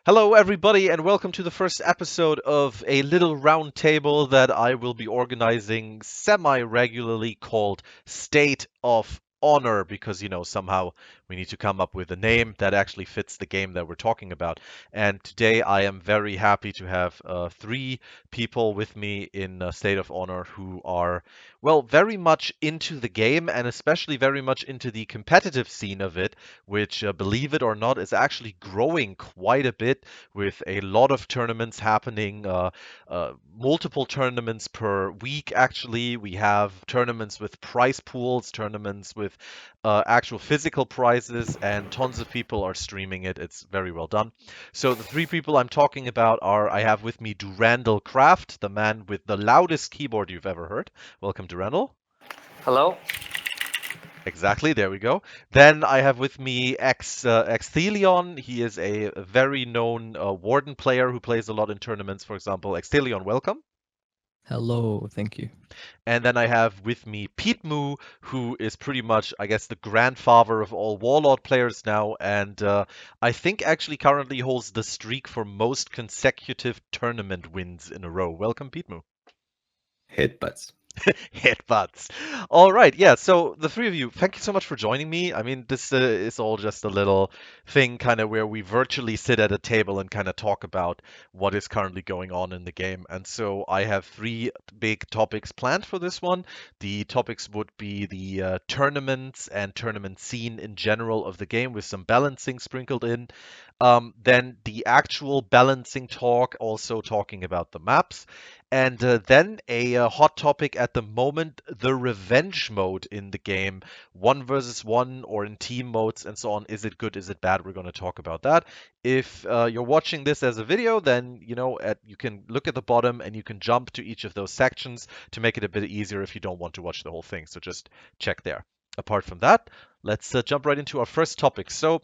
Hello, everybody, and welcome to the first episode of a little round table that I will be organizing semi regularly called State of Honor because, somehow we need to come up with a name that actually fits the game that we're talking about. And today I am very happy to have three people with me in State of Honor who are, well, very much into the game and especially very much into the competitive scene of it, which, believe it or not, is actually growing quite a bit with a lot of tournaments happening, multiple tournaments per week, actually. We have tournaments with prize pools, tournaments with actual physical prizes, and tons of people are streaming it. It's very well done. So the three people I'm talking about are I have with me Durandal Craft, the man with the loudest keyboard you've ever heard. Welcome, Durandal. Hello. Exactly, there we go. Then I have with me Extheleon. He is a very known Warden player who plays a lot in tournaments, for example. Extheleon, welcome. Hello, thank you. And then I have with me Petemoo, who is pretty much, I guess, the grandfather of all Warlord players now, and I think actually currently holds the streak for most consecutive tournament wins in a row. Welcome, Petemoo. Headbutts. Headbutts. All right, yeah. So the three of you, thank you so much for joining me. I mean, this is all just a little thing, kind of where we virtually sit at a table and kind of talk about what is currently going on in the game. And so I have three big topics planned for this one. The topics would be the tournaments and tournament scene in general of the game, with some balancing sprinkled in. Then the actual balancing talk, also talking about the maps. And then a hot topic at the moment, the revenge mode in the game, one versus one or in team modes and so on. Is it good? Is it bad? We're going to talk about that. If you're watching this as a video, then you can look at the bottom and you can jump to each of those sections to make it a bit easier if you don't want to watch the whole thing. So just check there. Apart from that, let's jump right into our first topic. So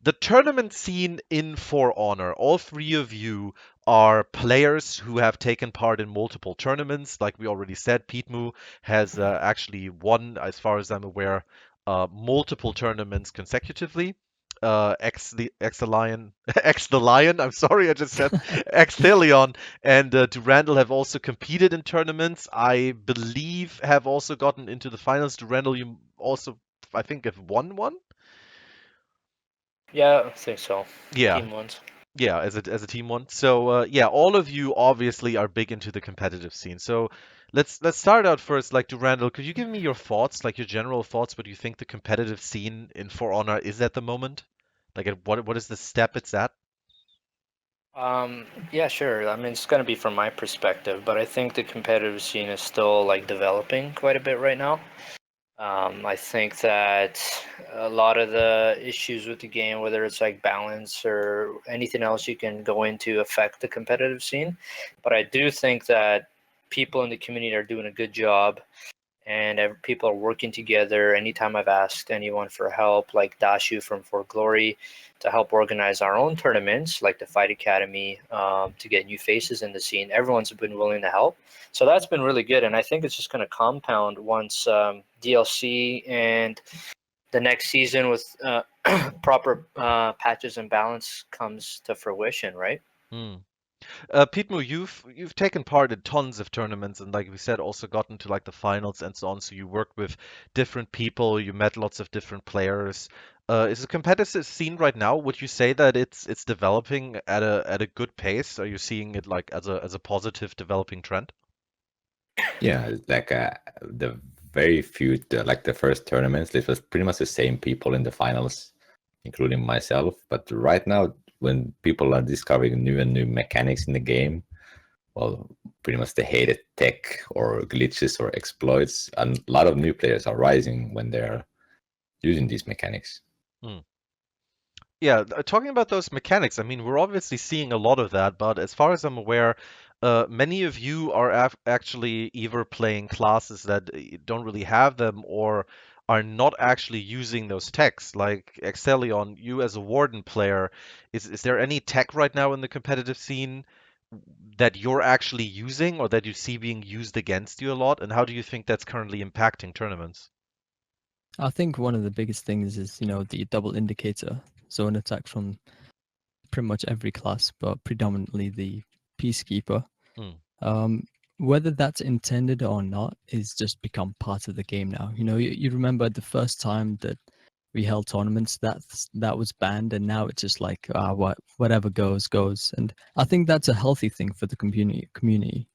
the tournament scene in For Honor. All three of you are players who have taken part in multiple tournaments. Like we already said, Petemoo has actually won, as far as I'm aware, multiple tournaments consecutively. Extheleon, Extheleon, I'm sorry, I just said Extheleon and Durandal have also competed in tournaments. I believe have also gotten into the finals. Durandal, you also, I think, have won one. Yeah, I think so. Yeah, Team ones. yeah, as a team one. So yeah, all of you obviously are big into the competitive scene. So let's start out first. Like, Durandal, could you give me your thoughts, like your general thoughts, what you think the competitive scene in For Honor is at the moment? Like, what is the step it's at? Yeah, sure. I mean, it's gonna be from my perspective, but I think the competitive scene is still like developing quite a bit right now. I think that a lot of the issues with the game, whether it's like balance or anything else you can go into, affect the competitive scene. But I do think that people in the community are doing a good job and people are working together. Anytime I've asked anyone for help, like Dashu from For Glory, to help organize our own tournaments, like the Fight Academy, to get new faces in the scene, everyone's been willing to help. So that's been really good, and I think it's just going to compound once DLC and the next season with proper patches and balance comes to fruition, right? Hmm. Petemoo, you've taken part in tons of tournaments and, like we said, also gotten to like the finals and so on. So you worked with different people, you met lots of different players. Is the competitive scene right now, would you say that it's developing at a good pace? Are you seeing it like as a positive developing trend? Yeah, like the very few, like the first tournaments, it was pretty much the same people in the finals, including myself. But right now, when people are discovering new and new mechanics in the game, well, pretty much the hated tech or glitches or exploits, and a lot of new players are rising when they're using these mechanics. Hmm. Yeah, talking about those mechanics, I mean, we're obviously seeing a lot of that, but as far as I'm aware, many of you are actually either playing classes that don't really have them or are not actually using those techs. Like Extheleon, you as a Warden player, is there any tech right now in the competitive scene that you're actually using or that you see being used against you a lot? And how do you think that's currently impacting tournaments? I think one of the biggest things is, the double indicator. So an attack from pretty much every class, but predominantly the Peacekeeper. Hmm. Whether that's intended or not is just become part of the game now. You know, you remember the first time that we held tournaments, that was banned, and now it's just like whatever goes. And I think that's a healthy thing for the community.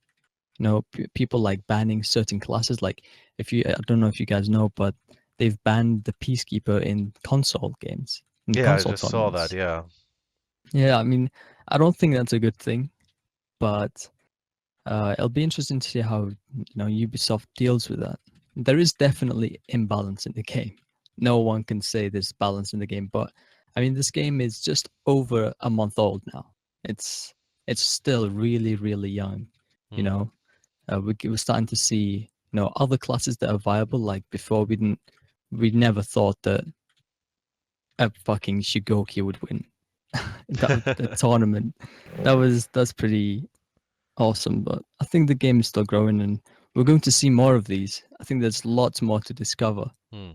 You know, people like banning certain classes. Like, I don't know if you guys know, but they've banned the Peacekeeper in console games, in Yeah, I console just saw that. tournaments. Yeah. Yeah, I mean, I don't think that's a good thing, but it'll be interesting to see how Ubisoft deals with that. There is definitely imbalance in the game. No one can say there's balance in the game, but I mean, this game is just over a month old now. It's still really, really young. You Hmm. know, we're starting to see other classes that are viable. Like before, we never thought that a fucking Shigoki would win the tournament. That's pretty awesome, but I think the game is still growing and we're going to see more of these. I think there's lots more to discover. Hmm.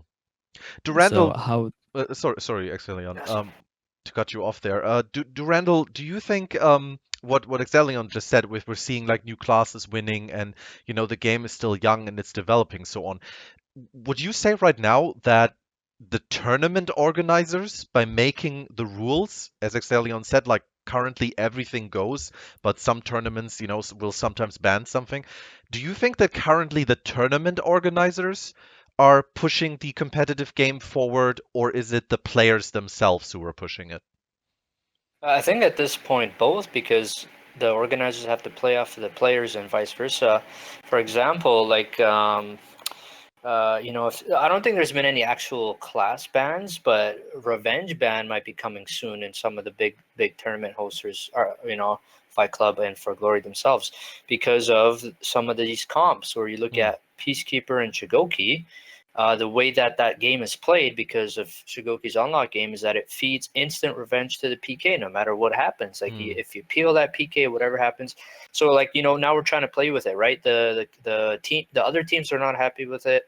So Durandal, how sorry, Extheleon, Yes. to cut you off there. Durandal, do you think what Extheleon just said, with we're seeing like new classes winning, and the game is still young and it's developing, so on. Would you say right now that the tournament organizers, by making the rules, as Exthelion said, like currently everything goes, but some tournaments, will sometimes ban something. Do you think that currently the tournament organizers are pushing the competitive game forward, or is it the players themselves who are pushing it? I think at this point both, because the organizers have to play off of the players and vice versa. For example, like if I don't think there's been any actual class bans, but revenge ban might be coming soon in some of the big tournament hosters, or Fight Club and For Glory themselves, because of some of these comps where you look Hmm. at Peacekeeper and Shigoki. The way that game is played, because of Shigoki's unlock game, is that it feeds instant revenge to the PK no matter what happens. Like Hmm. if you peel that PK, whatever happens. So like now we're trying to play with it, right? The other teams are not happy with it.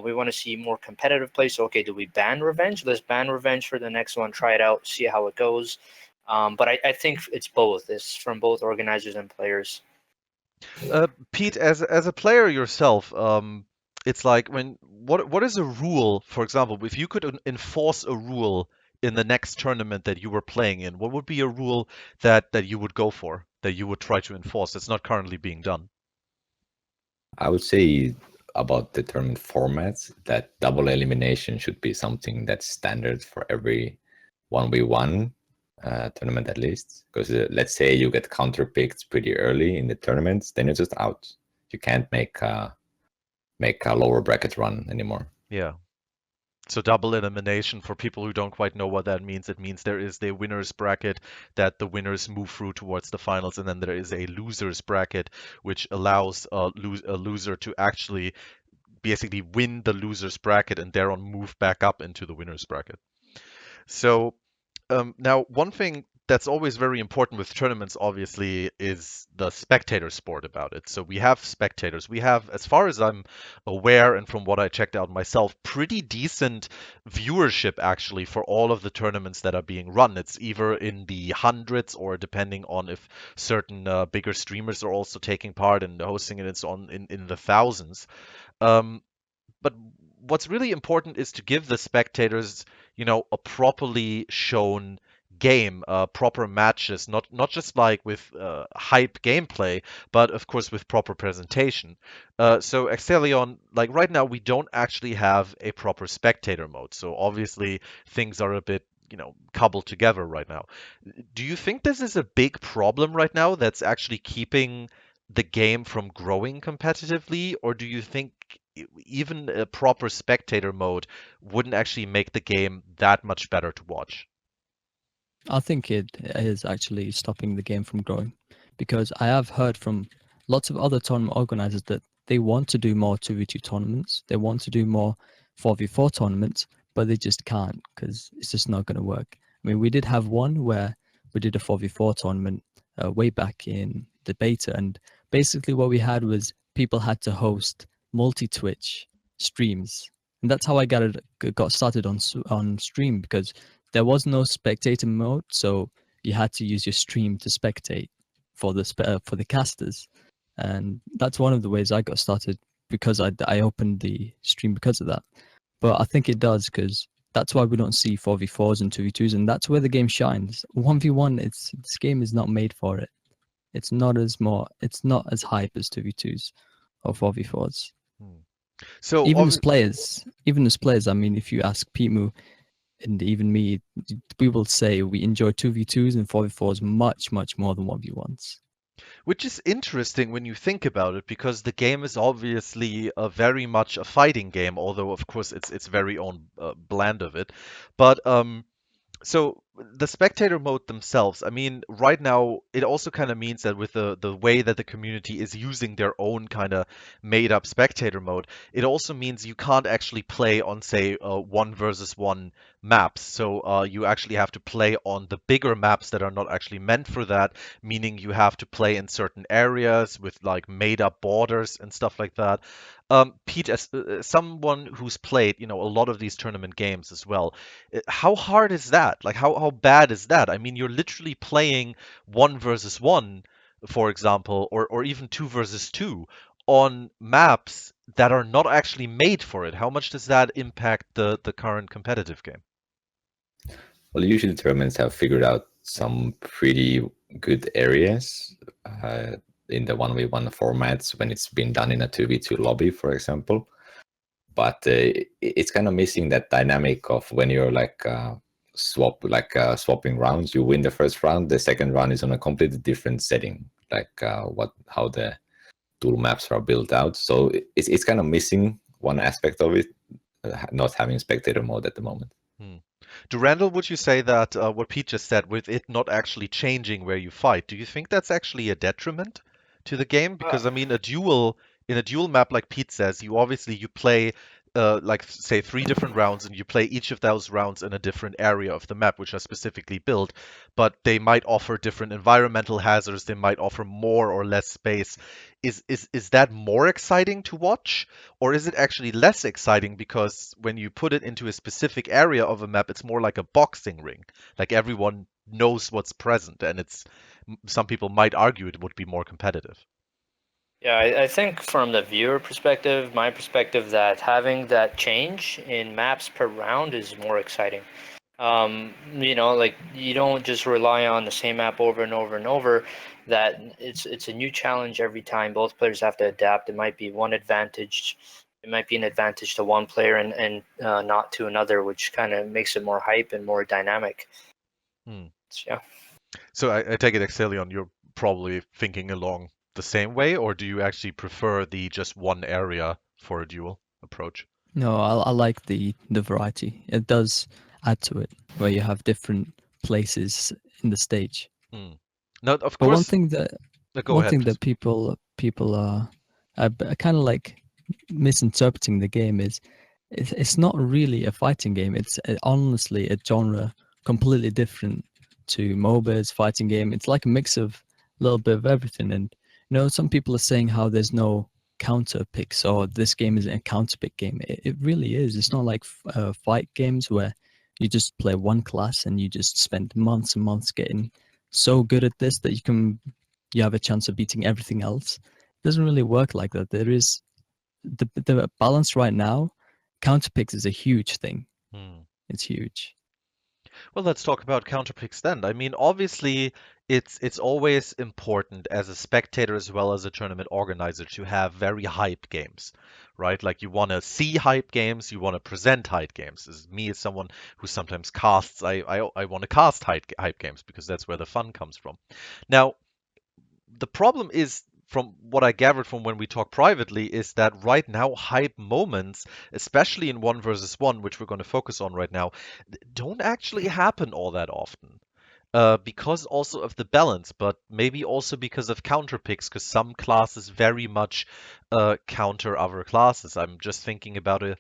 We want to see more competitive play. So okay, do we ban revenge? Let's ban revenge for the next one. Try it out, see how it goes. But I think it's both. It's from both organizers and players. Pete, as a player yourself, it's like what is a rule, for example, if you could enforce a rule in the next tournament that you were playing in, what would be a rule that you would go for, that you would try to enforce that's not currently being done? I would say about the tournament formats that double elimination should be something that's standard for every 1v1 tournament at least. Because let's say you get counterpicked pretty early in the tournaments, then you're just out. You can't make a lower bracket run anymore. Yeah. So double elimination, for people who don't quite know what that means, it means there is the winners bracket that the winners move through towards the finals, and then there is a losers bracket which allows a loser to actually basically win the losers bracket and thereon move back up into the winners bracket. So now, one thing that's always very important with tournaments, obviously, is the spectator sport about it. So we have spectators. We have, as far as I'm aware, and from what I checked out myself, pretty decent viewership actually for all of the tournaments that are being run. It's either in the hundreds, or depending on if certain bigger streamers are also taking part and hosting it, it's on in the thousands. Um, but what's really important is to give the spectators, a properly shown game, proper matches, not just like with hype gameplay, but of course with proper presentation. So Exthelion, like right now, we don't actually have a proper spectator mode. So obviously things are a bit, cobbled together right now. Do you think this is a big problem right now that's actually keeping the game from growing competitively, or do you think even a proper spectator mode wouldn't actually make the game that much better to watch? I think it is actually stopping the game from growing, because I have heard from lots of other tournament organizers that they want to do more 2v2 tournaments, they want to do more 4v4 tournaments, but they just can't because it's just not going to work. I mean, we did have one where we did a 4v4 tournament way back in the beta, and basically what we had was people had to host multi-Twitch streams, and that's how I got started on stream, because there was no spectator mode, so you had to use your stream to spectate for the casters, and that's one of the ways I got started, because I opened the stream because of that. But I think it does, because that's why we don't see 4v4s and 2v2s, and that's where the game shines. 1v1, this game is not made for it. It's not as hype as 2v2s or 4v4s. So Even as players, I mean, if you ask Petemoo and even me, we will say we enjoy 2v2s and 4v4s much, much more than 1v1s. which is interesting when you think about it, because the game is obviously very much a fighting game, although of course it's very own blend of it. But so the spectator mode themselves, I mean, right now it also kind of means that with the way that the community is using their own kind of made up spectator mode, it also means you can't actually play on, say, one versus one maps. So you actually have to play on the bigger maps that are not actually meant for that, meaning you have to play in certain areas with like made up borders and stuff like that. Pete, as someone who's played, a lot of these tournament games as well, how hard is that? Like, how bad is that? I mean, you're literally playing one versus one, for example, or even two versus two on maps that are not actually made for it. How much does that impact the current competitive game? Well, usually tournaments have figured out some pretty good areas in the 1v1 formats when it's been done in a 2v2 lobby, for example. But it's kind of missing that dynamic of when you're like swapping rounds. You win the first round, the second round is on a completely different setting, like how the tool maps are built out. So it's kind of missing one aspect of it, not having spectator mode at the moment. Durandal, would you say that what Pete just said, with it not actually changing where you fight, do you think that's actually a detriment to the game? Because I mean, in a duel map, like Pete says, you play like say 3 different rounds, and you play each of those rounds in a different area of the map, which are specifically built, but they might offer different environmental hazards, they might offer more or less space. Is that more exciting to watch, or is it actually less exciting because when you put it into a specific area of a map, it's more like a boxing ring? Like everyone knows what's present, and some people might argue it would be more competitive. Yeah, I think from the viewer perspective, my perspective, that having that change in maps per round is more exciting. Like you don't just rely on the same map over and over and over. That it's a new challenge every time. Both players have to adapt. It might be an advantage to one player and not to another, which kind of makes it more hype and more dynamic. Yeah. So I take it, Extheleon, you're probably thinking along the same way, or do you actually prefer the just one area for a duel approach? No, I like the variety. It does add to it, where you have different places in the stage. Now, of But course, go one ahead, thing please. that people are kind of like misinterpreting the game is it's not really a fighting game. It's honestly a genre completely different to MOBA's fighting game. It's like a mix of a little bit of everything. And some people are saying how there's no counter picks, or this game isn't a counter pick game. It really is. It's not like fight games where you just play one class and you just spend months and months getting so good at this that you have a chance of beating everything else. It doesn't really work like that. There is the balance right now. Counter picks is a huge thing. It's huge. Well, let's talk about counterpicks then. I mean, obviously, it's always important as a spectator as well as a tournament organizer to have very hype games, right? Like you want to see hype games, you want to present hype games. As me, as someone who sometimes casts, I want to cast hype games because that's where the fun comes from. Now, the problem is, from what I gathered from when we talk privately, is that right now hype moments, especially in one versus one, which we're going to focus on right now, don't actually happen all that often. Because also of the balance, but maybe also because of counter picks, because some classes very much counter other classes. I'm just thinking about a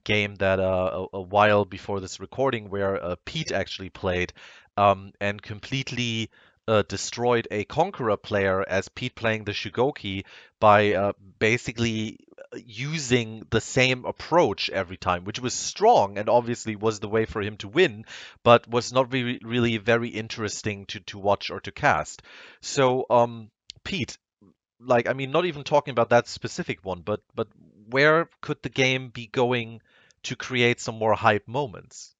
game that a while before this recording where Pete actually played and completely destroyed a Conqueror player as Pete playing the Shugoki by basically using the same approach every time, which was strong and obviously was the way for him to win, but was not really very interesting to watch or to cast. So, Pete, like, I mean, not even talking about that specific one, but where could the game be going to create some more hype moments?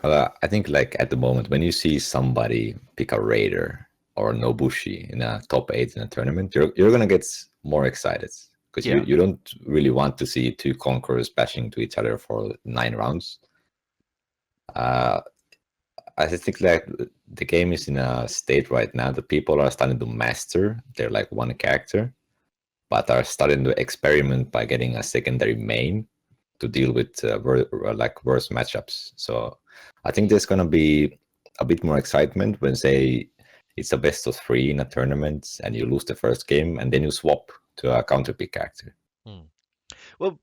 I think like at the moment when you see somebody pick a Raider or Nobushi in a top 8 in a tournament, you're gonna get more excited because Yeah. you don't really want to see two conquerors bashing to each other for 9 rounds. I think like the game is in a state right now that people are starting to master their like one character, but are starting to experiment by getting a secondary main to deal with like worse matchups. So I think there's gonna be a bit more excitement when say it's a best of 3 in a tournament and you lose the first game and then you swap to a counter pick character. Hmm. Well,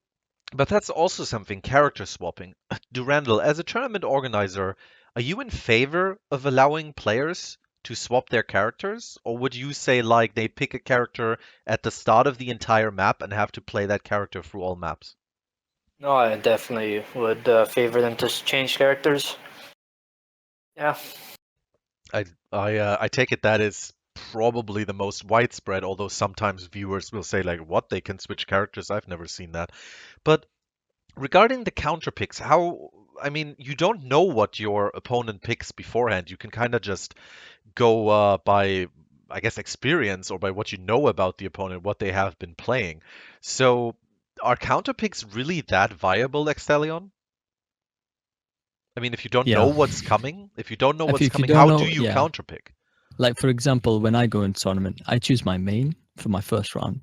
but that's also something, character swapping. Durandal, as a tournament organizer, are you in favor of allowing players to swap their characters? Or would you say, like, they pick a character at the start of the entire map and have to play that character through all maps? No, I definitely would favor them to change characters. Yeah. I take it that is probably the most widespread, although sometimes viewers will say, like, what, they can switch characters? I've never seen that. But regarding the counter picks, how, I mean, you don't know what your opponent picks beforehand. You can kind of just go by, I guess, experience or by what you know about the opponent, what they have been playing. So, are counter picks really that viable, Extheleon? I mean, if you don't know Yeah. what's coming, if you don't know what's If you coming, don't how do know, you yeah. counter pick? Like for example, when I go in tournament, I choose my main for my first round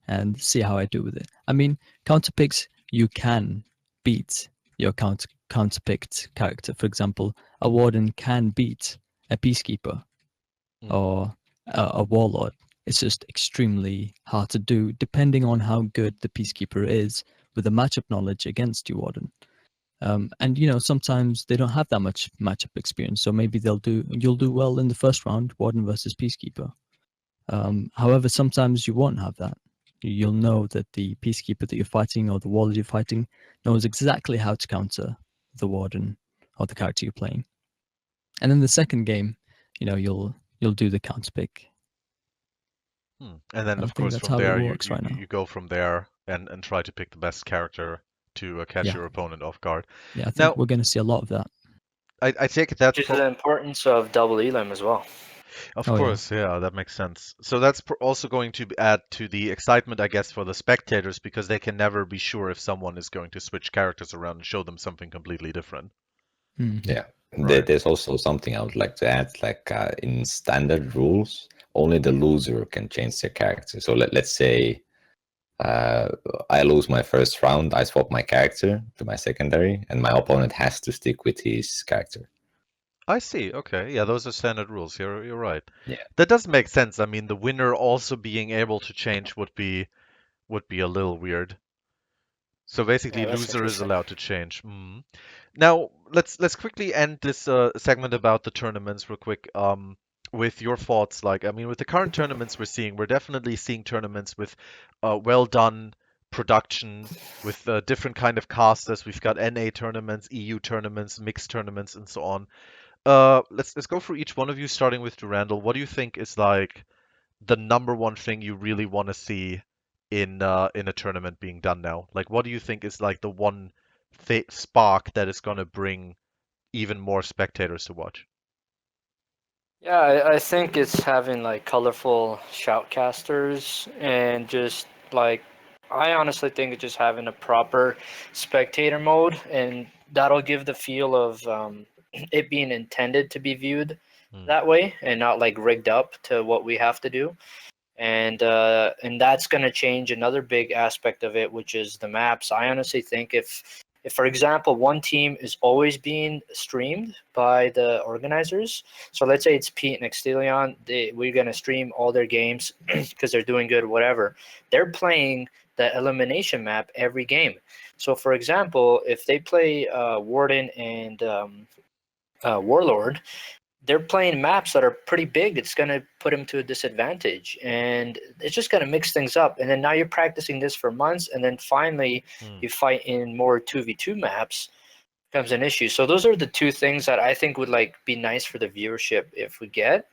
and see how I do with it. I mean, counter picks, you can beat your counter picked character. For example, a warden can beat a peacekeeper Mm, or a warlord. It's just extremely hard to do, depending on how good the peacekeeper is with the matchup knowledge against your warden. And you know, sometimes they don't have that much matchup experience, so maybe you'll do well in the first round, warden versus peacekeeper. However, sometimes you won't have that. You'll know that the peacekeeper that you're fighting or the warlord you're fighting knows exactly how to counter the warden or the character you're playing. And then the second game, you know, you'll do the counter pick. And then, And I of think course, that's from how it there, works right now. you go from there and try to pick the best character to catch Yeah, your opponent off guard. yeah. I think Now, we're going to see a lot of that. I take it Which is the importance of double elim as well. of Oh yeah, course, yeah, that makes sense. So that's also going to add to the excitement, I guess, for the spectators because they can never be sure if someone is going to switch characters around and show them something completely different. Yeah. Right. There's also something I would like to add, like in standard rules, only the loser can change their character. So let's say uh, I lose my first round, I swap my character to my secondary, and my opponent has to stick with his character. I see. Okay. Yeah, those are standard rules. You're right. Yeah. That does make sense. I mean, the winner also being able to change would be a little weird. So basically, Yeah, that's loser is interesting. allowed to change. Now let's quickly end this segment about the tournaments real quick. With your thoughts, like I mean, with the current tournaments we're seeing, we're definitely seeing tournaments with well done production, with different kind of casters. We've got NA tournaments, EU tournaments, mixed tournaments, and so on. Let's go through each one of you, starting with Durandal. What do you think is like the number one thing you really want to see in a tournament being done now? Like, what do you think is like the one spark that is going to bring even more spectators to watch? Yeah, I think it's having like colorful shoutcasters and just like I honestly think it's just having a proper spectator mode, and that'll give the feel of it being intended to be viewed Hmm. that way and not like rigged up to what we have to do. And that's going to change another big aspect of it, which is the maps. I honestly think if for example one team is always being streamed by the organizers, so let's say it's Pete and Extheleon, we're going to stream all their games because they're doing good, whatever. They're playing the elimination map every game. So for example, if they play Warden and Warlord, they're playing maps that are pretty big. It's going to put them to a disadvantage, and it's just going to mix things up. And then now you're practicing this for months, and then finally you fight in more 2v2 maps, becomes an issue. So those are the two things that I think would like be nice for the viewership if we get,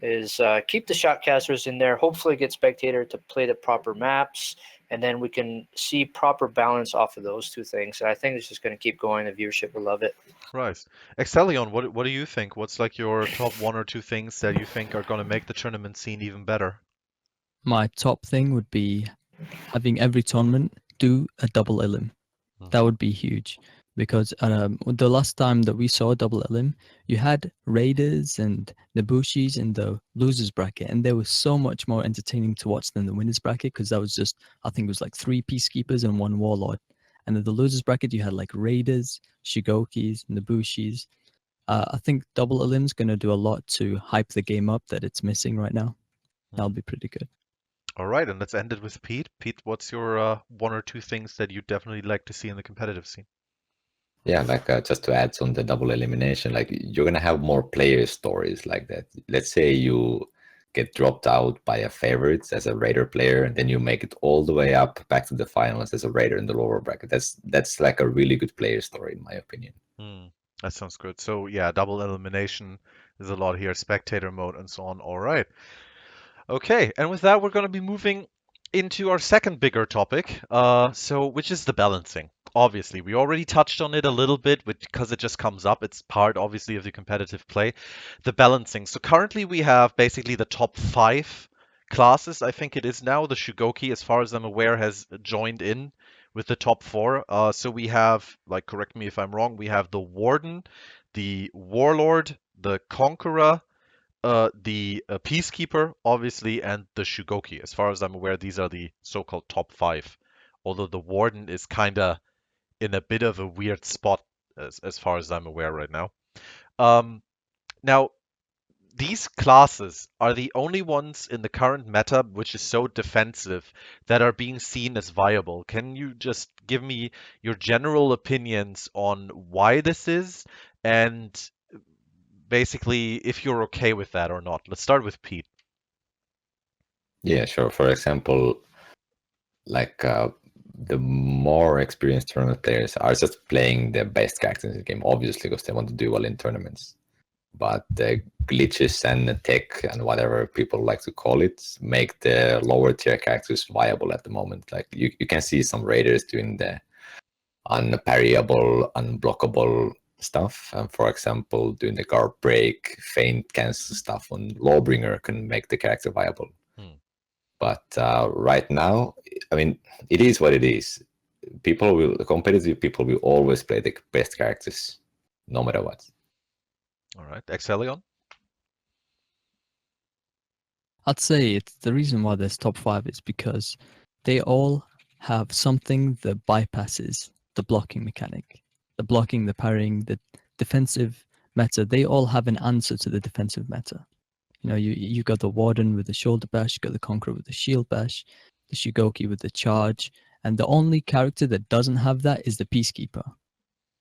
is keep the shotcasters in there, hopefully get spectator to play the proper maps, and then we can see proper balance off of those two things. And I think it's just going to keep going. The viewership will love it. Right. Extheleon, what do you think? What's like your top one or two things that you think are going to make the tournament scene even better? My top thing would be having every tournament do a double elim. That would be huge, because the last time that we saw double elim, you had raiders and Nabushis in the losers bracket, and they were so much more entertaining to watch than the winners bracket, because that was just, I think it was like 3 peacekeepers and 1 warlord. And in the losers bracket, you had like raiders, shigokis, Nabushis. I think double elim's going to do a lot to hype the game up that it's missing right now. That'll be pretty good. All right, and let's end it with Pete. Pete, what's your one or two things that you definitely like to see in the competitive scene? Yeah, like just to add on the double elimination, like you're gonna have more player stories like that. Let's say you get dropped out by a favorite as a raider player, and then you make it all the way up back to the finals as a raider in the lower bracket. That's like a really good player story, in my opinion. That sounds good. So yeah, double elimination. There's a lot here, spectator mode and so on. All right. Okay, and with that, we're going to be moving into our second bigger topic, which is the balancing. Obviously, we already touched on it a little bit because it just comes up. It's part, obviously, of the competitive play. The balancing. So currently, we have basically the top 5 classes. I think it is now. The Shugoki, as far as I'm aware, has joined in with the top 4. So we have, like, correct me if I'm wrong, we have the Warden, the Warlord, the Conqueror, the Peacekeeper, obviously, and the Shugoki. As far as I'm aware, these are the so-called top 5. Although the Warden is kind of in a bit of a weird spot, as far as I'm aware right now. Now, these classes are the only ones in the current meta which is so defensive that are being seen as viable. Can you just give me your general opinions on why this is, and basically if you're okay with that or not? Let's start with Pete. Yeah, sure. For example, like the more experienced tournament players are just playing the best characters in the game, obviously, because they want to do well in tournaments. But the glitches and tech and whatever people like to call it make the lower tier characters viable at the moment. Like you can see some raiders doing the unparryable, unblockable stuff. And for example, doing the guard break, feint cancel stuff on Lawbringer can make the character viable. But right now, I mean, it is what it is. Competitive people will always play the best characters, no matter what. All right, Extheleon? I'd say it's the reason why there's top 5 is because they all have something that bypasses the blocking mechanic. The blocking, the parrying, the defensive meta, they all have an answer to the defensive meta. You know, you got the Warden with the shoulder bash, you got the Conqueror with the shield bash, the Shugoki with the charge, and the only character that doesn't have that is the Peacekeeper.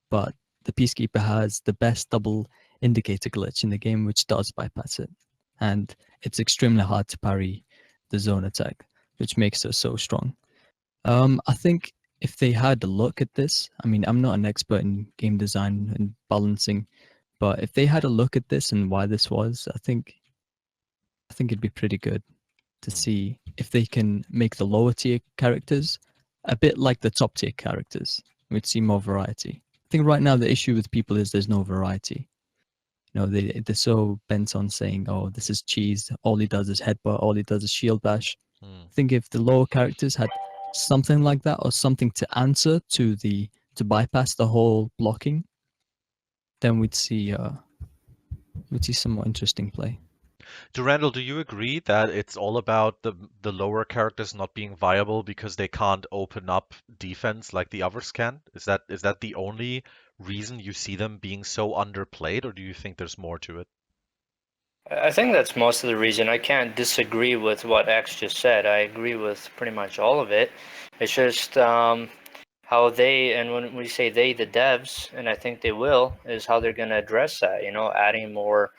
But the Peacekeeper has the best double indicator glitch in the game, which does bypass it. And it's extremely hard to parry the zone attack, which makes her so strong. I think if they had a look at this, I mean, I'm not an expert in game design and balancing, but if they had a look at this and why this was, I think it'd be pretty good to see if they can make the lower tier characters a bit like the top tier characters. We'd see more variety. I think right now the issue with people is there's no variety. You know, they're so bent on saying, "Oh, this is cheese. All he does is headbutt. All he does is shield bash." I think if the lower characters had something like that, or something to answer to bypass the whole blocking, then we'd see some more interesting play. Durandal, do you agree that it's all about the lower characters not being viable because they can't open up defense like the others can? Is that the only reason you see them being so underplayed, or do you think there's more to it? I think that's most of the reason. I can't disagree with what X just said. I agree with pretty much all of it. It's just how they, and when we say they, the devs, and I think they will, is how they're going to address that. You know, adding more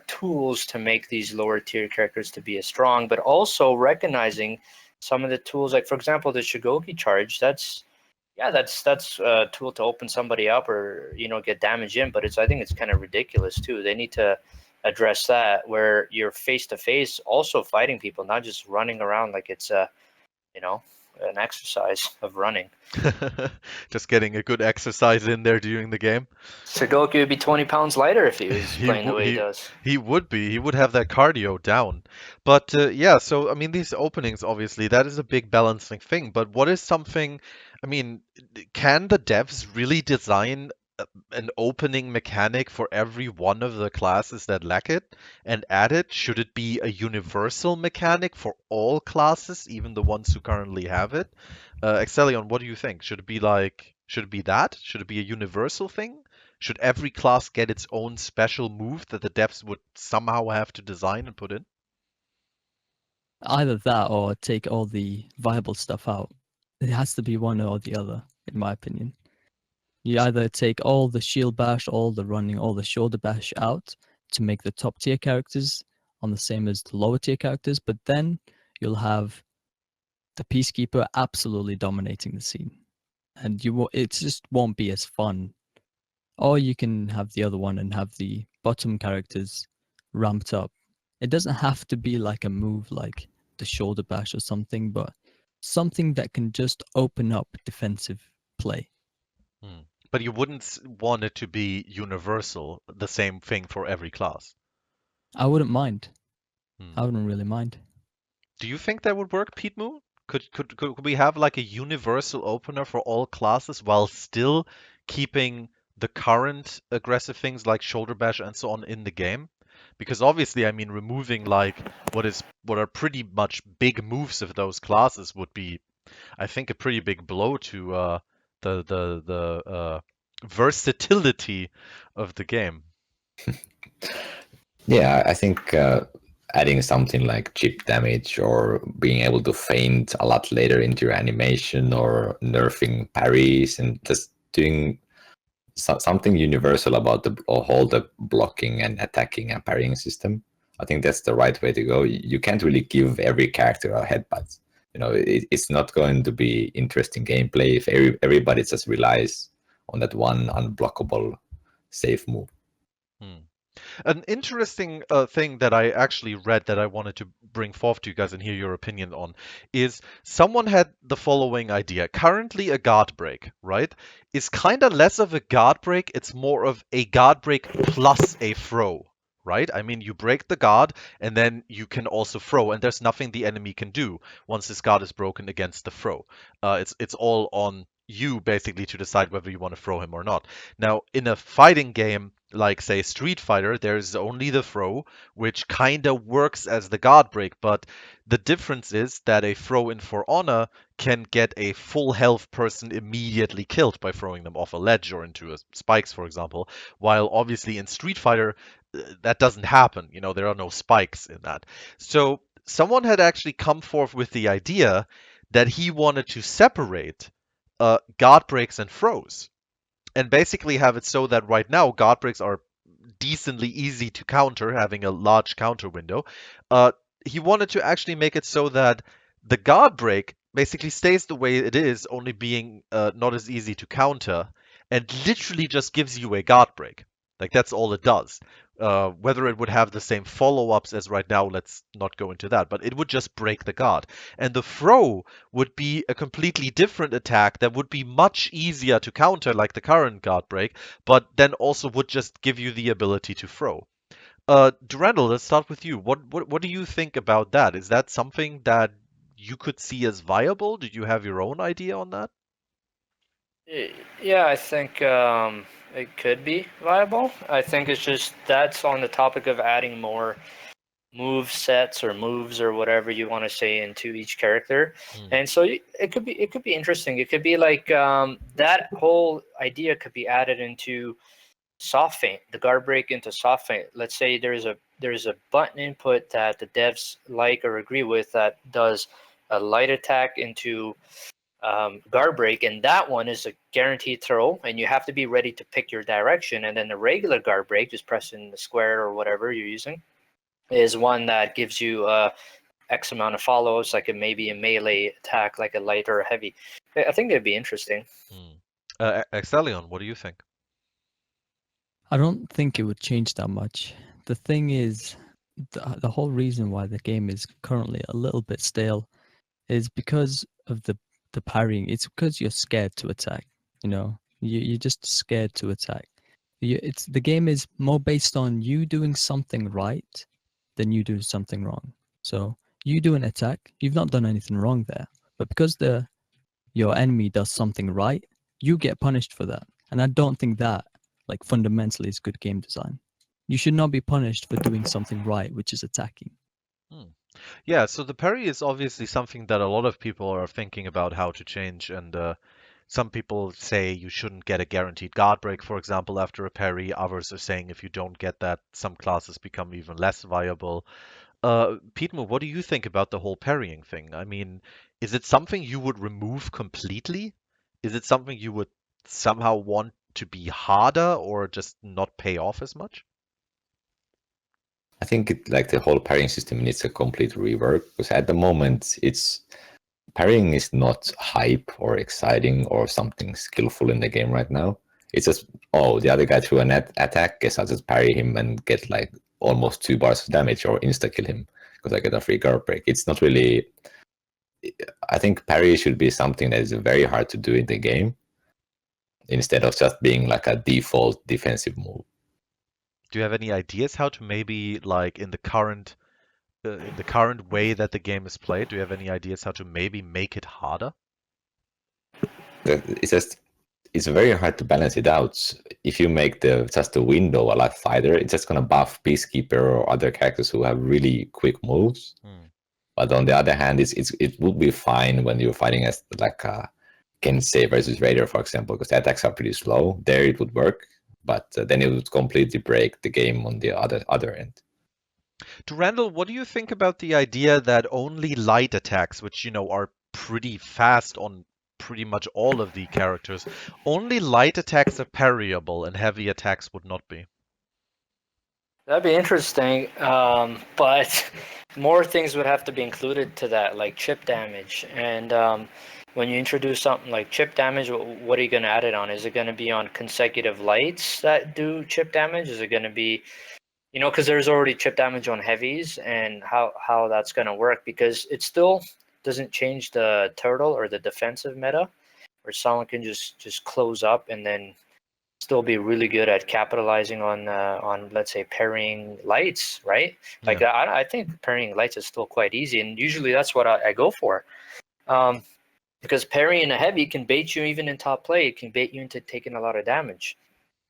tools to make these lower tier characters to be as strong, but also recognizing some of the tools, like for example the Shigoki charge. That's a tool to open somebody up or get damage in, but I think it's kind of ridiculous too. They need to address that where you're face to face also fighting people, not just running around like it's an exercise of running. Just getting a good exercise in there during the game. Shigoki would be 20 pounds lighter if he was playing the way he does. He would be. He would have that cardio down. But yeah, so I mean, these openings, obviously, that is a big balancing thing. But what is something, I mean, can the devs really design an opening mechanic for every one of the classes that lack it and add it? Should it be a universal mechanic for all classes, even the ones who currently have it? Extheleon, what do you think? Should it be should it be that? Should it be a universal thing? Should every class get its own special move that the devs would somehow have to design and put in? Either that or take all the viable stuff out. It has to be one or the other, in my opinion. You either take all the shield bash, all the running, all the shoulder bash out to make the top tier characters on the same as the lower tier characters, but then you'll have the Peacekeeper absolutely dominating the scene. And it just won't be as fun. Or you can have the other one and have the bottom characters ramped up. It doesn't have to be like a move like the shoulder bash or something, but something that can just open up defensive play. But you wouldn't want it to be universal, the same thing for every class. I wouldn't mind. I wouldn't really mind. Do you think that would work, Petemoo? Could we have like a universal opener for all classes while still keeping the current aggressive things like shoulder bash and so on in the game? Because obviously, I mean, removing like what are pretty much big moves of those classes would be, I think, a pretty big blow to the versatility of the game. Yeah, I think adding something like chip damage or being able to feint a lot later into your animation or nerfing parries and just doing something universal about the whole the blocking and attacking and parrying system. I think that's the right way to go. You can't really give every character a headbutt. It's not going to be interesting gameplay if everybody just relies on that one unblockable safe move. An interesting thing that I actually read that I wanted to bring forth to you guys and hear your opinion on is someone had the following idea. Currently, a guard break, right, is kind of less of a guard break. It's more of a guard break plus a throw, right? I mean, you break the guard and then you can also throw, and there's nothing the enemy can do once this guard is broken against the throw. It's all on you basically to decide whether you want to throw him or not. Now, in a fighting game like say Street Fighter, there's only the throw, which kind of works as the guard break, but the difference is that a throw in For Honor can get a full health person immediately killed by throwing them off a ledge or into spikes, for example, while obviously in Street Fighter, that doesn't happen. There are no spikes in that. So someone had actually come forth with the idea that he wanted to separate guard breaks and throws and basically have it so that right now guard breaks are decently easy to counter, having a large counter window. Uh, he wanted to actually make it so that the guard break basically stays the way it is, only being not as easy to counter, and literally just gives you a guard break. Like that's all it does. Whether it would have the same follow-ups as right now, let's not go into that, but it would just break the guard. And the throw would be a completely different attack that would be much easier to counter, like the current guard break, but then also would just give you the ability to throw. Durandal, let's start with you. What do you think about that? Is that something that you could see as viable? Did you have your own idea on that? Yeah, I think it could be viable. I think it's just that's on the topic of adding more move sets or moves or whatever you want to say into each character, and so it could be interesting. It could be like that whole idea could be added into soft feint, the guard break into soft feint. Let's say there's a button input that the devs like or agree with that does a light attack into guard break, and that one is a guaranteed throw, and you have to be ready to pick your direction. And then the regular guard break, just pressing the square or whatever you're using, is one that gives you X amount of follows, like maybe a melee attack, like a light or a heavy. I think it'd be interesting. Extheleon, what do you think? I don't think it would change that much. The thing is, the whole reason why the game is currently a little bit stale is because of the parrying. It's because you're scared to attack. You know, you're just scared to attack. It's the game is more based on you doing something right than you do something wrong. So you do an attack, you've not done anything wrong there, but because your enemy does something right, you get punished for that. And I don't think that, like, fundamentally is good game design. You should not be punished for doing something right, which is attacking. Hmm. Yeah, so the parry is obviously something that a lot of people are thinking about how to change, and some people say you shouldn't get a guaranteed guard break, for example, after a parry. Others are saying if you don't get that, some classes become even less viable. Petemoo, what do you think about the whole parrying thing? I mean, is it something you would remove completely? Is it something you would somehow want to be harder or just not pay off as much? I think like the whole parrying system needs a complete rework, because at the moment parrying is not hype or exciting or something skillful in the game right now. It's just, oh, the other guy threw an attack, guess I'll just parry him and get like almost 2 bars of damage or insta kill him because I get a free guard break. It's not really. I think parry should be something that is very hard to do in the game instead of just being like a default defensive move. Do you have any ideas how to maybe like in the current way that the game is played, do you have any ideas how to maybe make it harder? It's just it's very hard to balance it out. If you make just the window a lot wider, it's just gonna buff Peacekeeper or other characters who have really quick moves. But on the other hand, it would be fine when you're fighting as like Kensei versus Raider, for example, because the attacks are pretty slow. There it would work, but then it would completely break the game on the other end. To Randall, what do you think about the idea that only light attacks, which are pretty fast on pretty much all of the characters, only light attacks are parryable and heavy attacks would not be? That'd be interesting, but more things would have to be included to that, like chip damage. And when you introduce something like chip damage, what are you going to add it on? Is it going to be on consecutive lights that do chip damage? Is it going to be, because there's already chip damage on heavies, and how that's going to work? Because it still doesn't change the turtle or the defensive meta, where someone can just close up and then still be really good at capitalizing on let's say parrying lights, right? Like Yeah. I think parrying lights is still quite easy, and usually that's what I go for, because parrying a heavy can bait you even in top play. It can bait you into taking a lot of damage.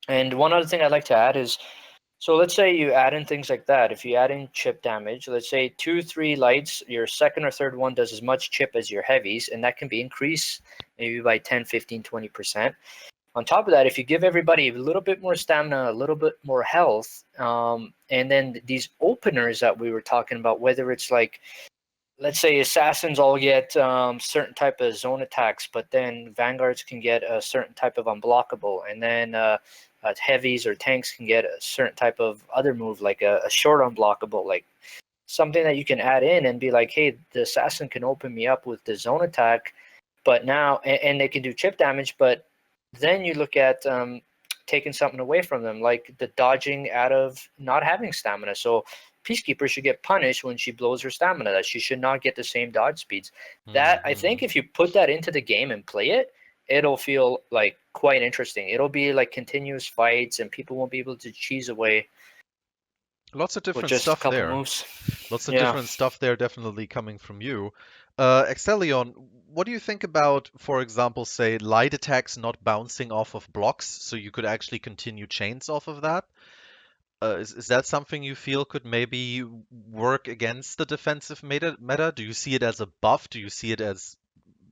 And one other thing I'd like to add is, so let's say you add in things like that. If you add in chip damage, let's say 2-3 lights, your second or third one does as much chip as your heavies, and that can be increased maybe by 10, 15, 20%. On top of that, if you give everybody a little bit more stamina, a little bit more health, and then these openers that we were talking about, whether it's like, let's say assassins all get certain type of zone attacks, but then vanguards can get a certain type of unblockable, and then heavies or tanks can get a certain type of other move, like a short unblockable, like something that you can add in and be like, hey, the assassin can open me up with the zone attack, but now, and they can do chip damage, but then you look at taking something away from them, like the dodging out of not having stamina. So Peacekeeper should get punished when she blows her stamina, that she should not get the same dodge speeds. That, I think, if you put that into the game and play it, it'll feel like quite interesting. It'll be like continuous fights, and people won't be able to cheese away Lots of with different just a stuff couple there. moves. Lots of Yeah. different stuff there, definitely coming from you. Extheleon, what do you think about, for example, say, light attacks not bouncing off of blocks, so you could actually continue chains off of that? Is that something you feel could maybe work against the defensive meta? Do you see it as a buff? Do you see it as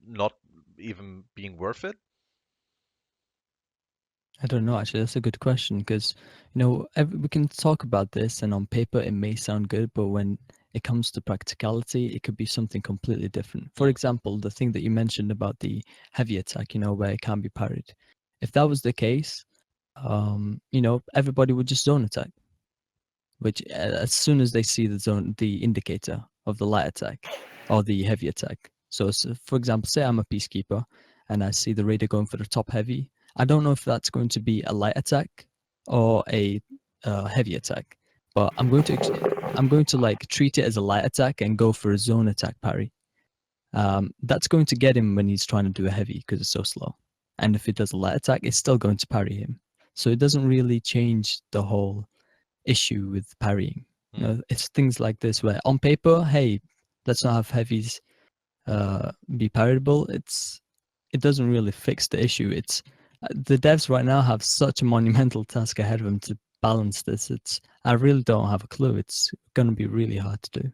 not even being worth it? I don't know, actually. That's a good question because, we can talk about this, and on paper it may sound good, but when it comes to practicality, it could be something completely different. For example, the thing that you mentioned about the heavy attack, where it can be parried. If that was the case, everybody would just zone attack, which as soon as they see the indicator of the light attack or the heavy attack. So for example, say I'm a peacekeeper and I see the raider going for the top heavy. I don't know if that's going to be a light attack or a heavy attack, but I'm going to like treat it as a light attack and go for a zone attack parry. That's going to get him when he's trying to do a heavy because it's so slow. And if it does a light attack, it's still going to parry him. So it doesn't really change the whole issue with parrying. It's things like this where on paper, hey, let's not have heavies be parryable. It doesn't really fix the issue. It's the devs right now have such a monumental task ahead of them to balance this. I really don't have a clue. It's going to be really hard to do.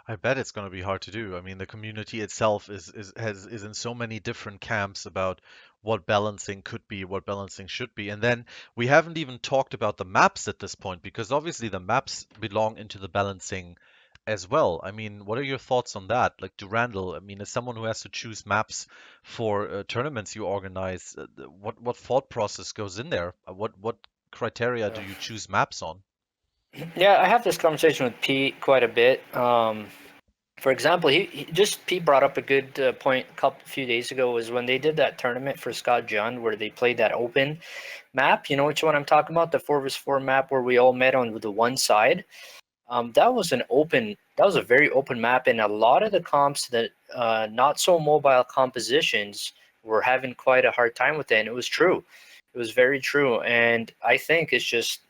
I bet it's going to be hard to do. I mean, the community itself is in so many different camps about what balancing could be, what balancing should be. And then we haven't even talked about the maps at this point, because obviously the maps belong into the balancing as well. I mean, what are your thoughts on that? Like Durandal, I mean, as someone who has to choose maps for tournaments you organize, what thought process goes in there? What criteria do you choose maps on? Yeah, I have this conversation with Pete quite a bit. For example, Pete brought up a good point a few days ago, was when they did that tournament for Scott Jund where they played that open map. You know which one I'm talking about? The 4v4 map where we all met on the one side. That was a very open map, and a lot of the comps that not so mobile compositions were having quite a hard time with it. And it was true. It was very true. And I think it's just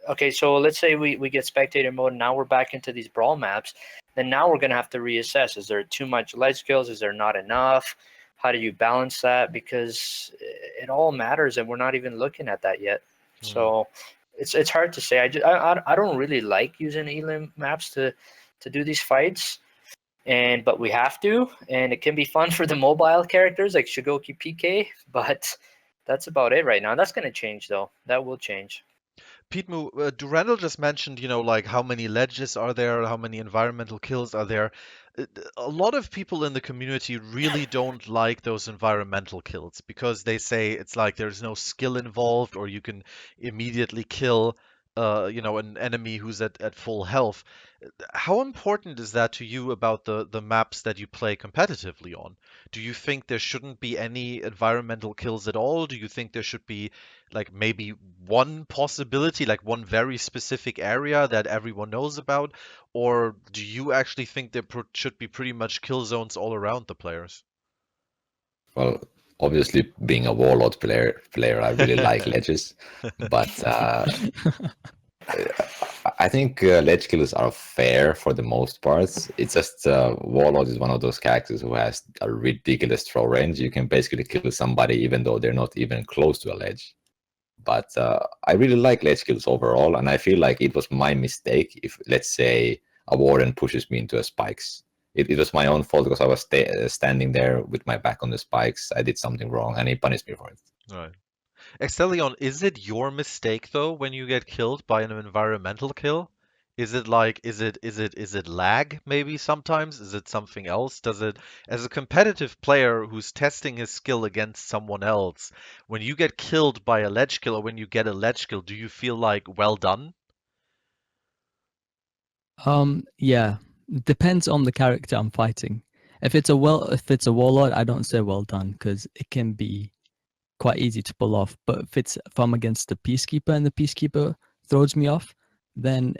okay, so let's say we get spectator mode and now we're back into these brawl maps. Then now we're going to have to reassess. Is there too much ledge kills? Is there not enough? How do you balance that? Because it all matters and we're not even looking at that yet. So it's hard to say. I don't really like using elim maps to do these fights. But we have to, and it can be fun for the mobile characters like Shigoki PK, but that's about it right now. That's going to change though. That will change. Petemoo, Durandal just mentioned, like how many ledges are there, how many environmental kills are there. A lot of people in the community really don't like those environmental kills because they say it's like there's no skill involved, or you can immediately kill, an enemy who's at full health. How important is that to you about the maps that you play competitively on? Do you think there shouldn't be any environmental kills at all? Do you think there should be like maybe one possibility, like one very specific area that everyone knows about? Or do you actually think there should be pretty much kill zones all around the players? Well, obviously, being a warlord player, I really like ledges, but I think ledge kills are fair for the most parts. It's just warlord is one of those characters who has a ridiculous throw range. You can basically kill somebody even though they're not even close to a ledge. But I really like ledge kills overall, and I feel like it was my mistake if, let's say, a warden pushes me into a spikes. It was my own fault because I was standing there with my back on the spikes. I did something wrong, and he punished me for it. Right. Extheleon, is it your mistake though when you get killed by an environmental kill? Is it like is it lag maybe sometimes? Is it something else? Does it, as a competitive player who's testing his skill against someone else, when you get killed by a ledge kill or when you get a ledge kill, do you feel like well done? Yeah, depends on the character I'm fighting. If it's a warlord, I don't say well done because it can be quite easy to pull off. But if I'm against the peacekeeper and the peacekeeper throws me off, then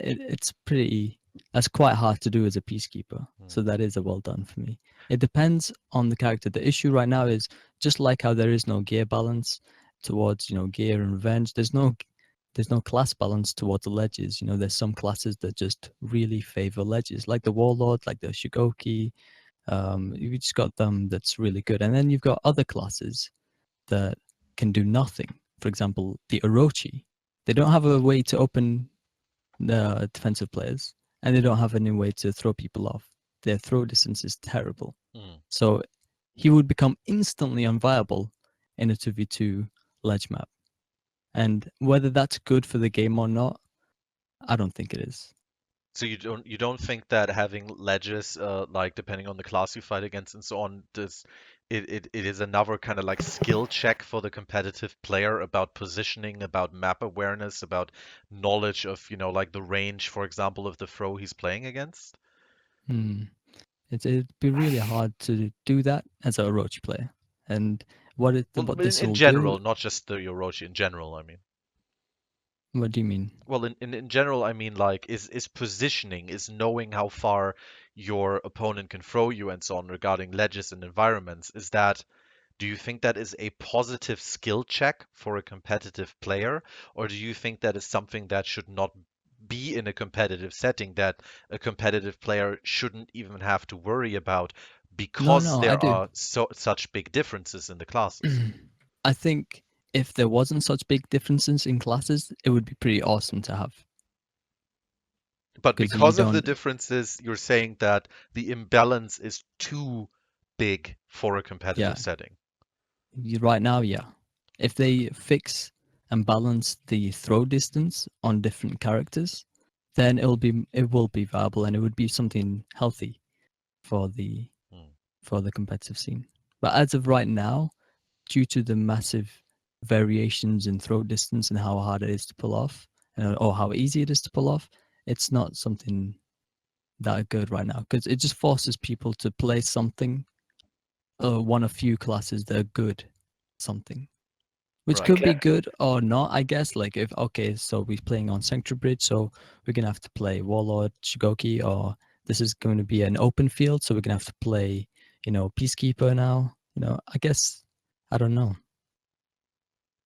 that's quite hard to do as a peacekeeper. So that is a well done for me. It depends on the character. The issue right now is just like how there is no gear balance towards gear and revenge. There's no class balance towards the ledges. There's some classes that just really favor ledges, like the warlord, like the Shigoki. You've just got them that's really good, and then you've got other classes that can do nothing. For example, the Orochi. They don't have a way to open the defensive players, and they don't have any way to throw people off. Their throw distance is terrible. So he would become instantly unviable in a 2v2 ledge map. And whether that's good for the game or not, I don't think it is. So you don't think that having ledges, like depending on the class you fight against and so on, it is another kind of like skill check for the competitive player about positioning, about map awareness, about knowledge of, like the range, for example, of the throw he's playing against? Hmm. It'd be really hard to do that as a Orochi player. And Well, what in, this in will do, general, not just the Yoroshi, in general, I mean. what do you mean? Well, in general, I mean, like, is positioning, is knowing how far your opponent can throw you and so on regarding ledges and environments, do you think that is a positive skill check for a competitive player, or do you think that is something that should not be in a competitive setting, that a competitive player shouldn't even have to worry about No, because no, I there do. are such big differences in the classes? I think if there wasn't such big differences in classes, it would be pretty awesome to have. But Because you because of the don't, differences, you're saying that the imbalance is too big for a yeah, competitive setting. right now, yeah. If they fix and balance the throw distance on different characters, then it will be viable and it would be something healthy for the Hmm. for the competitive scene. But as of right now, due to the massive variations in throw distance and how hard it is to pull off, or how easy it is to pull off, it's not something that good right now because it just forces people to play something, one of few classes that are good, something. Which Right. could be Okay. good or not, I guess. Like if okay, so we're playing on Sanctuary Bridge, so we're gonna have to play Warlord, Shigoki, or this is going to be an open field, so we're gonna have to play, Peacekeeper now. I guess I don't know.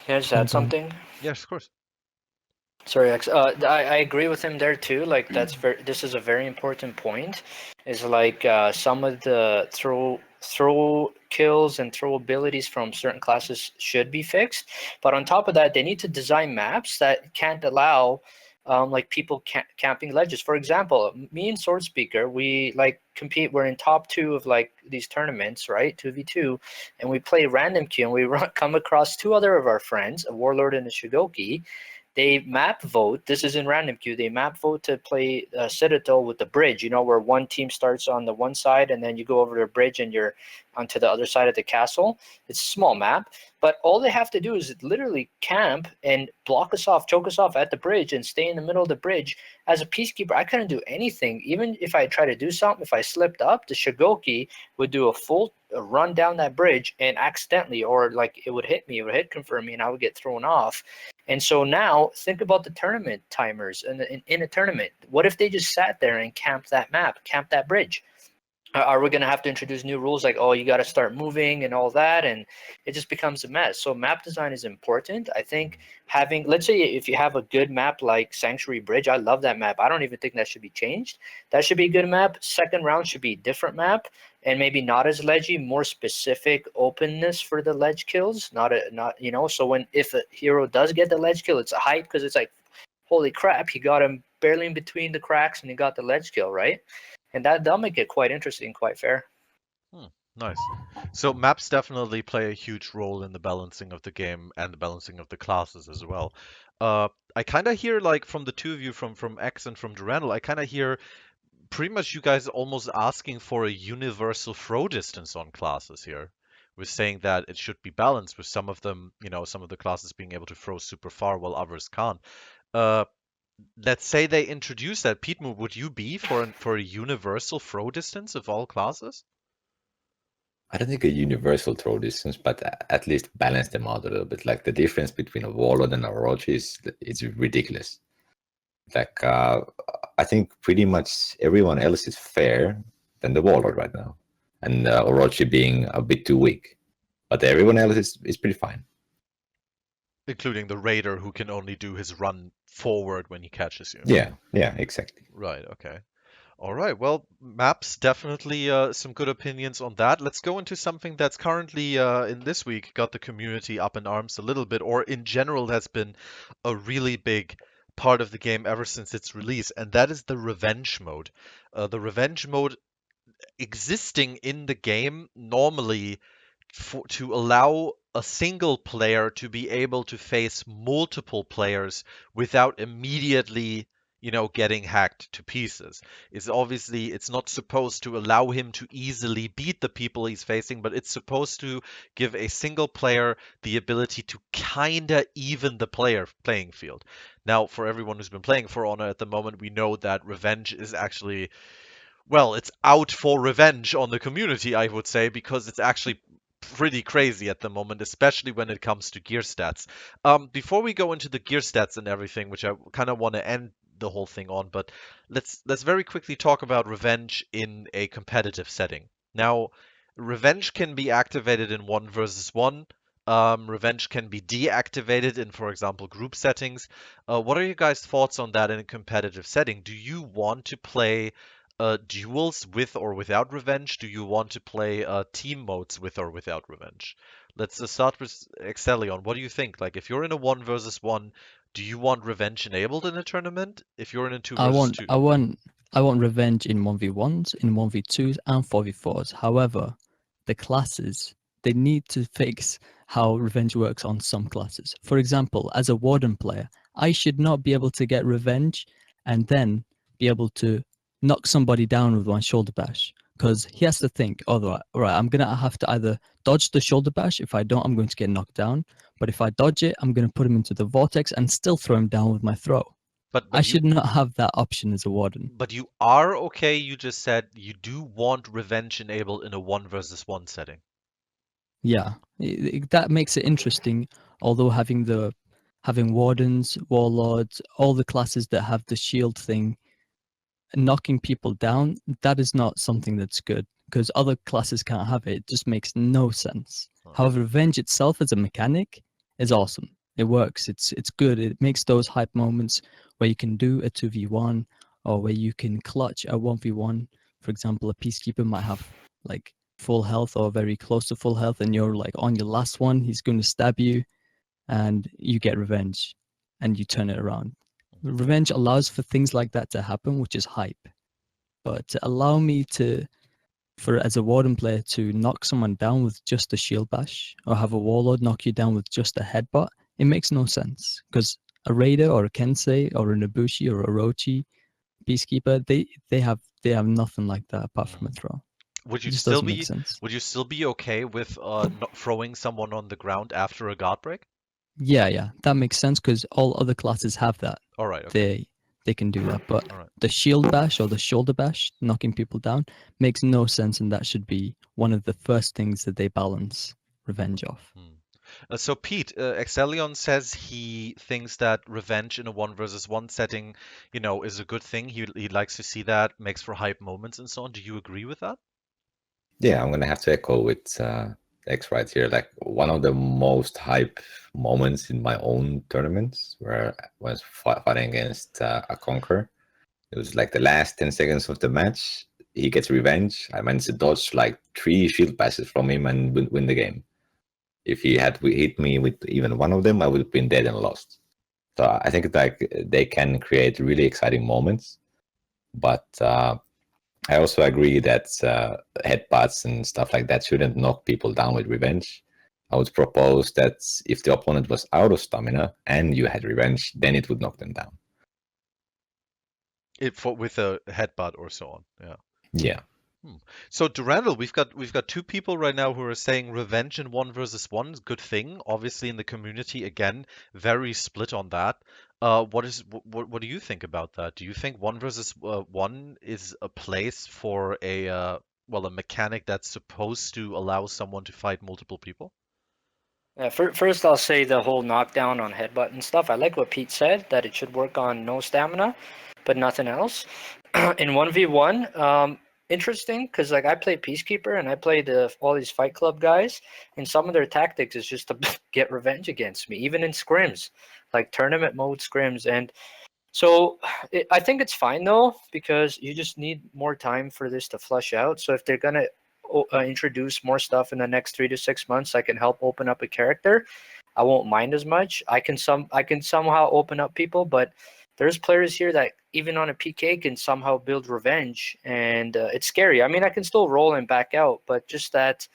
Can I just add Depends on. something? Yes, of course. Sorry, X. I agree with him there too. Like this is a very important point. Is like some of the throw kills and throw abilities from certain classes should be fixed, but on top of that, they need to design maps that can't allow like people camping ledges. For example, me and Sword Speaker, we like compete. We're in top two of like these tournaments, right? 2v2, and we play random queue, and we come across two other of our friends, a Warlord and a Shigoki. They map vote. This is in random queue. They map vote to play Citadel with the bridge. Where one team starts on the one side and then you go over the bridge and you're onto the other side of the castle. It's a small map, but all they have to do is literally camp and block us off, choke us off at the bridge, and stay in the middle of the bridge. As a peacekeeper, I couldn't do anything. Even if I tried to do something, if I slipped up, the Shigoki would do a full run down that bridge and accidentally, or like it would hit me, it would hit confirm me, and I would get thrown off. And so now think about the tournament timers in a tournament. What if they just sat there and camped that map, camped that bridge? Are we going to have to introduce new rules like, oh, you got to start moving and all that? And it just becomes a mess. So map design is important. I think having, let's say if you have a good map like Sanctuary Bridge, I love that map. I don't even think that should be changed. That should be a good map. Second round should be a different map and maybe not as ledgy, more specific openness for the ledge kills. So if a hero does get the ledge kill, it's a hype because it's like, holy crap, he got him barely in between the cracks and he got the ledge kill, right? And that'll make it quite interesting, quite fair. Hmm, nice. So maps definitely play a huge role in the balancing of the game and the balancing of the classes as well. I kind of hear like from the two of you, from X and from Durandal, I kind of hear pretty much you guys almost asking for a universal throw distance on classes here. We're saying that it should be balanced with some of them, some of the classes being able to throw super far while others can't. Uh, let's say they introduce that. Petemoo, would you be for a universal throw distance of all classes? I don't think a universal throw distance, but at least balance them out a little bit. Like the difference between a Warlord and a Orochi is ridiculous. Like I think pretty much everyone else is fair than the Warlord right now, and Orochi being a bit too weak. But everyone else is pretty fine. Including the raider who can only do his run forward when he catches you. Yeah, exactly. Right, okay. All right, well, maps definitely some good opinions on that. Let's go into something that's currently in this week got the community up in arms a little bit, or in general has been a really big part of the game ever since its release, and that is the revenge mode. The revenge mode existing in the game normally to allow a single player to be able to face multiple players without immediately, getting hacked to pieces. It's not supposed to allow him to easily beat the people he's facing, but it's supposed to give a single player the ability to kinda even the playing field. Now, for everyone who's been playing For Honor at the moment, we know that revenge is actually, well, it's out for revenge on the community, I would say, because it's actually pretty crazy at the moment, especially when it comes to gear stats. Before we go into the gear stats and everything, which I kind of want to end the whole thing on, but let's very quickly talk about revenge in a competitive setting. Now, revenge can be activated in 1 versus 1. Revenge can be deactivated in, for example, group settings. What are your guys' thoughts on that in a competitive setting? Do you want to play duels with or without revenge? Do you want to play team modes with or without revenge? Let's start with Extheleon. What do you think? Like, if you're in a 1 versus 1, do you want revenge enabled in a tournament? If you're in a two I versus want two, I want I want revenge in 1v1s, in 1v2s, and 4v4s. However, the classes, they need to fix how revenge works on some classes. For example, as a warden player, I should not be able to get revenge and then be able to knock somebody down with one shoulder bash. Because he has to think, all right, I'm gonna have to either dodge the shoulder bash. If I don't, I'm going to get knocked down. But if I dodge it, I'm gonna put him into the vortex and still throw him down with my throw. but I but you should not have that option as a warden. but you are okay. You just said you do want revenge enabled in a 1 versus 1 setting. Yeah, that makes it interesting. Although having wardens, warlords, all the classes that have the shield thing, knocking people down, that is not something that's good because other classes can't have it. It just makes no sense. Huh. However, revenge itself as a mechanic is awesome. It works. It's good. It makes those hype moments where you can do a 2v1 or where you can clutch a 1v1. For example, a peacekeeper might have like full health or very close to full health, and you're like on your last one, he's going to stab you, and you get revenge and you turn it around. Revenge allows for things like that to happen, which is hype. But to allow me to, for as a warden player, to knock someone down with just a shield bash, or have a warlord knock you down with just a headbutt, it makes no sense. Because a raider or a kensei or a Nobushi or a Orochi peacekeeper, they have nothing like that apart from a throw. Would It you just still doesn't make be sense. would you still be okay with not throwing someone on the ground after a guard break? Yeah, that makes sense because all other classes have that. All right, okay. They can do that, but All right. the shield bash or the shoulder bash, knocking people down, makes no sense, and that should be one of the first things that they balance revenge off. So Pete, Exelion says he thinks that revenge in a 1 versus 1 setting, is a good thing. He likes to see that, makes for hype moments and so on. Do you agree with that? Yeah, I'm gonna have to echo with X right here. Like one of the most hype moments in my own tournaments where I was fighting against a Conqueror. It was like the last 10 seconds of the match. He gets revenge. I managed to dodge like 3 shield passes from him and win the game. If he had hit me with even one of them, I would have been dead and lost. So I think like they can create really exciting moments, but I also agree that headbutts and stuff like that shouldn't knock people down with revenge. I would propose that if the opponent was out of stamina and you had revenge, then it would knock them down. With a headbutt or so on. Yeah. Yeah. So Durandal, we've got two people right now who are saying revenge in 1 versus 1 is a good thing. Obviously, in the community, again, very split on that. What do you think about that? Do you think 1 versus 1 is a place for a mechanic that's supposed to allow someone to fight multiple people? First, I'll say the whole knockdown on headbutt and stuff. I like what Pete said, that it should work on no stamina, but nothing else. In 1v1, interesting, because like I play Peacekeeper and I play all these Fight Club guys, and some of their tactics is just to get revenge against me, even in scrims, like tournament mode scrims. And so I think it's fine though, because you just need more time for this to flush out. So if they're gonna introduce more stuff in the next 3 to 6 months, I can help open up a character. I won't mind as much. I can somehow open up people, but there's players here that even on a PK can somehow build revenge, and it's scary. I mean, I can still roll and back out, but just that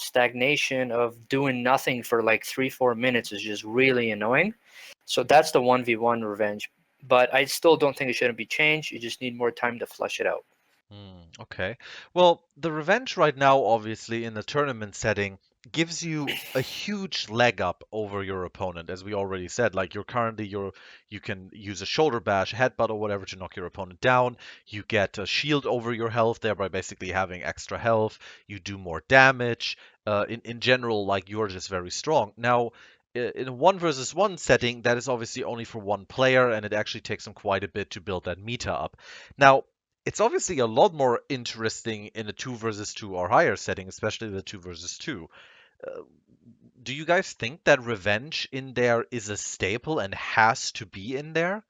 stagnation of doing nothing for like 3-4 minutes is just really annoying. So that's the 1v1 revenge. but I still don't think it shouldn't be changed. You just need more time to flush it out. Okay. Well, the revenge right now, obviously, in the tournament setting, gives you a huge leg up over your opponent, as we already said. Like you can use a shoulder bash, headbutt, or whatever to knock your opponent down. You get a shield over your health, thereby basically having extra health. You do more damage. In general, like you're just very strong. Now, in a one versus one setting, that is obviously only for one player, and it actually takes them quite a bit to build that meta up. Now, it's obviously a lot more interesting in a 2 versus 2 or higher setting, especially the 2 versus 2. Uh, do you guys think that revenge in there is a staple and has to be in there?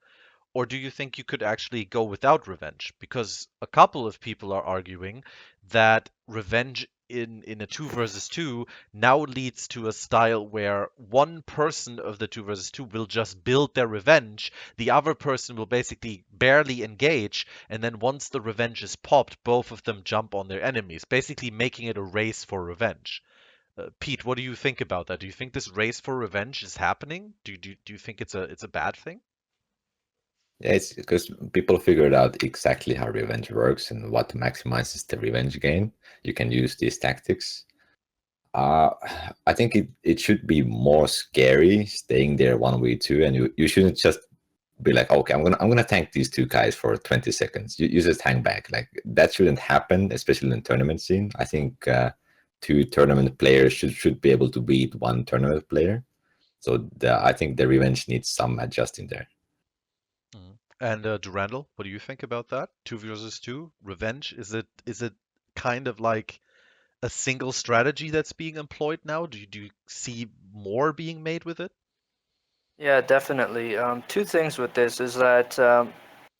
Or do you think you could actually go without revenge? Because a couple of people are arguing that revenge in a 2 versus 2 now leads to a style where one person of the 2 versus 2 will just build their revenge, the other person will basically barely engage, and then once the revenge is popped, both of them jump on their enemies, basically making it a race for revenge. Pete, what do you think about that? Do you think this race for revenge is happening? Do you think it's a bad thing? Yeah, it's because people figured out exactly how revenge works and what maximizes the revenge gain. You can use these tactics. I think it should be more scary staying there 1v2, and you shouldn't just be like, okay, I'm gonna tank these two guys for 20 seconds. You just hang back. Like that shouldn't happen, especially in tournament scene. I think two tournament players should be able to beat one tournament player. So I think the revenge needs some adjusting there. And Durandal, what do you think about that? 2 versus 2, revenge. Is it kind of like a single strategy that's being employed now? Do you see more being made with it? Yeah, definitely. Two things with this is that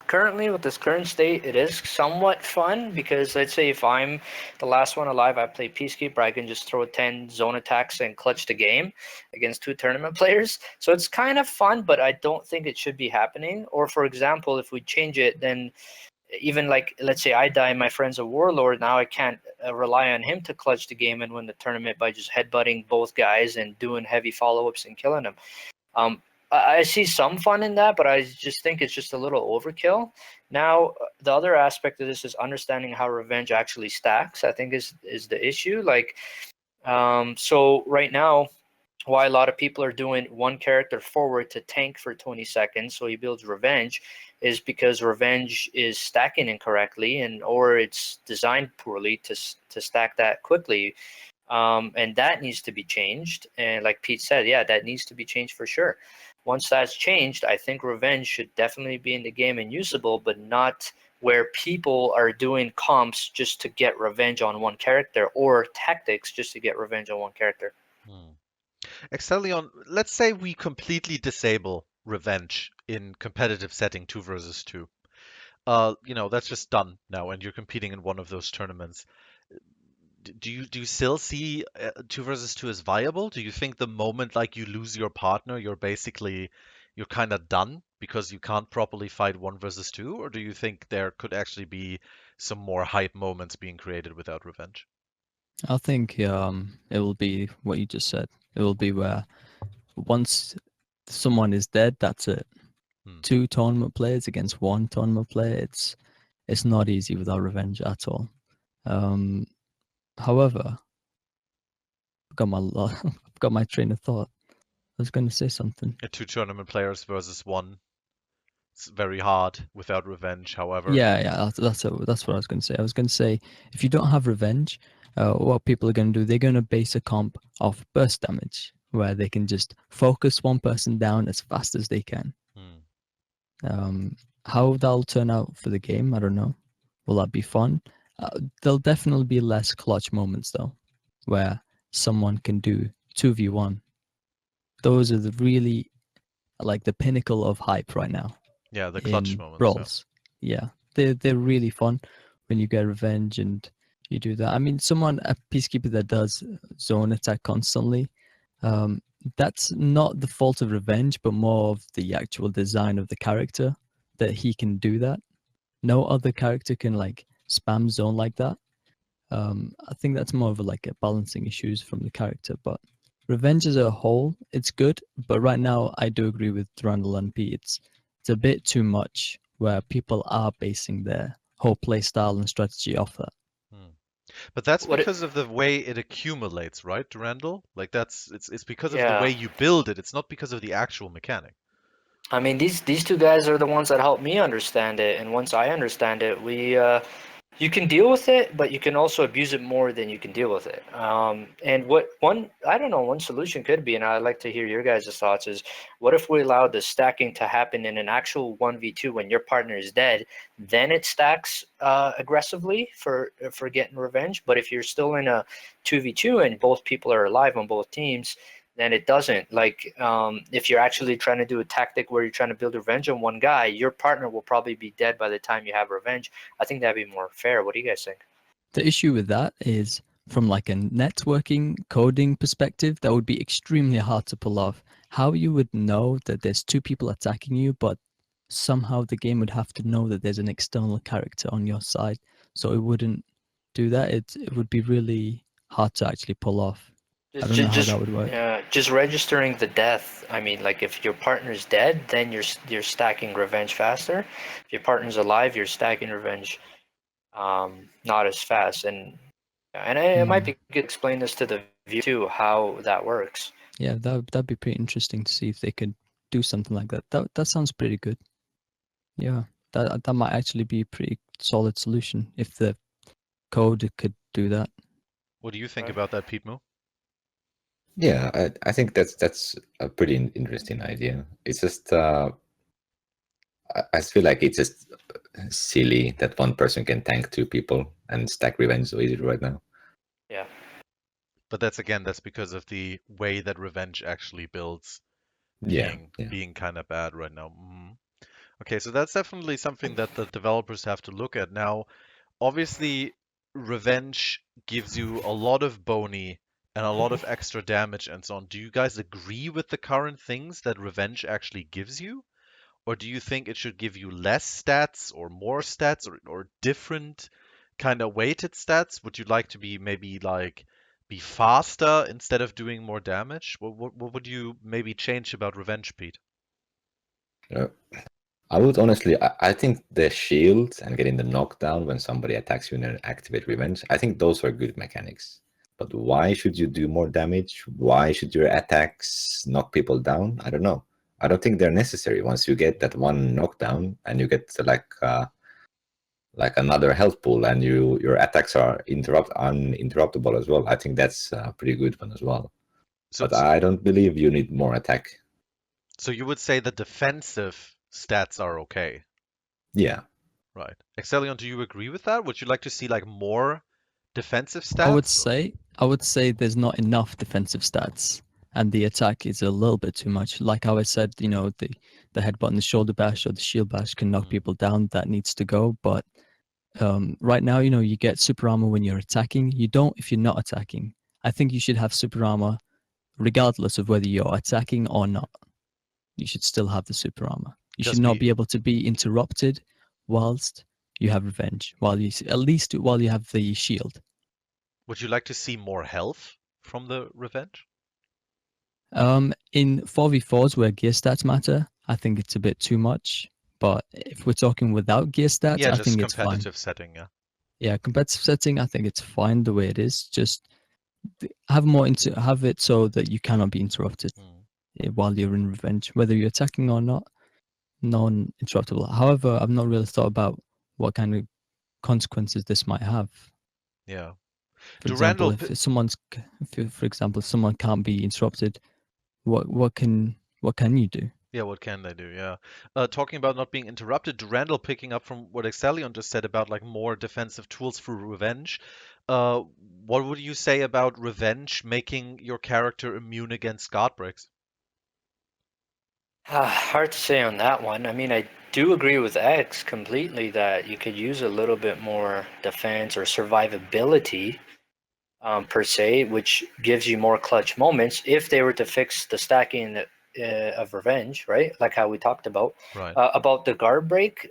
currently, with this current state, it is somewhat fun because let's say if I'm the last one alive, I play Peacekeeper, I can just throw 10 zone attacks and clutch the game against two tournament players. So it's kind of fun, but I don't think it should be happening. Or for example, if we change it, then even like let's say I die, my friend's a warlord. Now I can't rely on him to clutch the game and win the tournament by just headbutting both guys and doing heavy follow-ups and killing them. I see some fun in that, but I just think it's just a little overkill. Now, the other aspect of this is understanding how revenge actually stacks. I think is the issue. Like, so right now, why a lot of people are doing one character forward to tank for 20 seconds, so he builds revenge, is because revenge is stacking incorrectly, and or it's designed poorly to stack that quickly. And that needs to be changed. And like Pete said, yeah, that needs to be changed for sure. Once that's changed, I think revenge should definitely be in the game and usable, but not where people are doing comps just to get revenge on one character or tactics just to get revenge on one character. Extheleon, let's say we completely disable revenge in competitive setting 2 versus 2. That's just done now, and you're competing in one of those tournaments. Do you still see 2 versus 2 as viable? Do you think the moment like you lose your partner, you're kind of done because you can't properly fight 1 versus 2, or do you think there could actually be some more hype moments being created without revenge? I think it will be what you just said. It will be where once someone is dead, that's it. Two tournament players against one tournament player. It's not easy without revenge at all. However, I've got my train of thought. I was going to say something. 2 tournament players versus 1. It's very hard without revenge, however. Yeah, that's what I was going to say. I was going to say if you don't have revenge, what people are going to do, they're going to base a comp off burst damage, where they can just focus one person down as fast as they can. How that'll turn out for the game, I don't know. Will that be fun? There'll definitely be less clutch moments though, where someone can do 2v1. Those are the really like the pinnacle of hype right now. Yeah, the clutch in moments. brawls. Yeah, they're really fun when you get revenge and you do that. I mean, a peacekeeper that does zone attack constantly, that's not the fault of revenge, but more of the actual design of the character that he can do that. No other character can like spam zone like that. I think that's more of a balancing issues from the character, but revenge as a whole, it's good. But right now, I do agree with Randall and P. It's it's a bit too much where people are basing their whole play style and strategy off that. But that's What it, because of the way it accumulates, right, Durandal? Like it's because of the way yeah. you build it. It's not because of the actual mechanic. I mean, these two guys are the ones that help me understand it, and once I understand it, you can deal with it, but you can also abuse it more than you can deal with it. And what one I don't know one solution could be, and I'd like to hear your guys' thoughts, is what if we allowed the stacking to happen in an actual 1v2 when your partner is dead, then it stacks aggressively for getting revenge. But if you're still in a 2v2 and both people are alive on both teams, then it doesn't. Like if you're actually trying to do a tactic where you're trying to build revenge on one guy, your partner will probably be dead by the time you have revenge. I think that'd be more fair. What do you guys think? The issue with that is from like a networking coding perspective, that would be extremely hard to pull off. How you would know that there's two people attacking you, but somehow the game would have to know that there's an external character on your side, so it wouldn't do that. It would be really hard to actually pull off. I don't know how that would work. Just registering the death. I mean, like if your partner's dead, then you're stacking revenge faster. If your partner's alive, you're stacking revenge not as fast. And it might Hmm. be good to explain this to the viewer too, how that works. Yeah, that'd be pretty interesting to see if they could do something like that. That sounds pretty good. Yeah, that might actually be a pretty solid solution if the code could do that. What do you think Right. about that, Petemoo? Yeah, I think that's a pretty interesting idea. It's just I feel like it's just silly that one person can tank two people and stack revenge so easy right now. Yeah. But that's because of the way that revenge actually builds Yeah, yeah. being kind of bad right now. Okay, so that's definitely something that the developers have to look at. Now, obviously, revenge gives you a lot of bony and a lot of extra damage and so on. Do you guys agree with the current things that revenge actually gives you? Or do you think it should give you less stats or more stats or different kind of weighted stats? Would you like to be maybe like be faster instead of doing more damage? What would you maybe change about revenge, Pete? Uh, I would honestly, I think the shield and getting the knockdown when somebody attacks you and activate revenge, I think those are good mechanics. But why should you do more damage? Why should your attacks knock people down? I don't know. I don't think they're necessary. Once you get that one knockdown and you get like another health pool and your attacks are uninterruptible as well, I think that's a pretty good one as well. So, But I don't believe you need more attack. so you would say the defensive stats are okay, Yeah. right? Extheleon, do you agree with that? Would you like to see like more defensive I would stats? say there's not enough defensive stats, and the attack is a little bit too much. Like how I said, the headbutt and the shoulder bash or the shield bash can knock people down. That needs to go. But right now, you get super armor when you're attacking. You don't if you're not attacking. I think you should have super armor regardless of whether you're attacking or not. You should still have the super armor. You should Just not be. be able to be interrupted whilst you have revenge. At least while you have the shield. Would you like to see more health from the revenge? In 4v4s where gear stats matter, I think it's a bit too much. But if we're talking without gear stats, Yeah, I just think it's fine. competitive setting, yeah. Yeah, competitive setting, I think it's fine the way it is. Just have it so that you cannot be interrupted while you're in revenge, whether you're attacking or not, non-interruptible. However, I've not really thought about what kind of consequences this might have. Yeah. For example, Durandal, if someone can't be interrupted, what can you do? yeah, what can they do? Yeah. Talking about not being interrupted, Durandal picking up from what Exthelion just said about like more defensive tools for revenge. Uh, what would you say about revenge making your character immune against guard breaks? Hard to say on that one. I mean, I do agree with X completely that you could use a little bit more defense or survivability per se, which gives you more clutch moments if they were to fix the stacking of revenge, right? Like how we talked Right. about the guard break.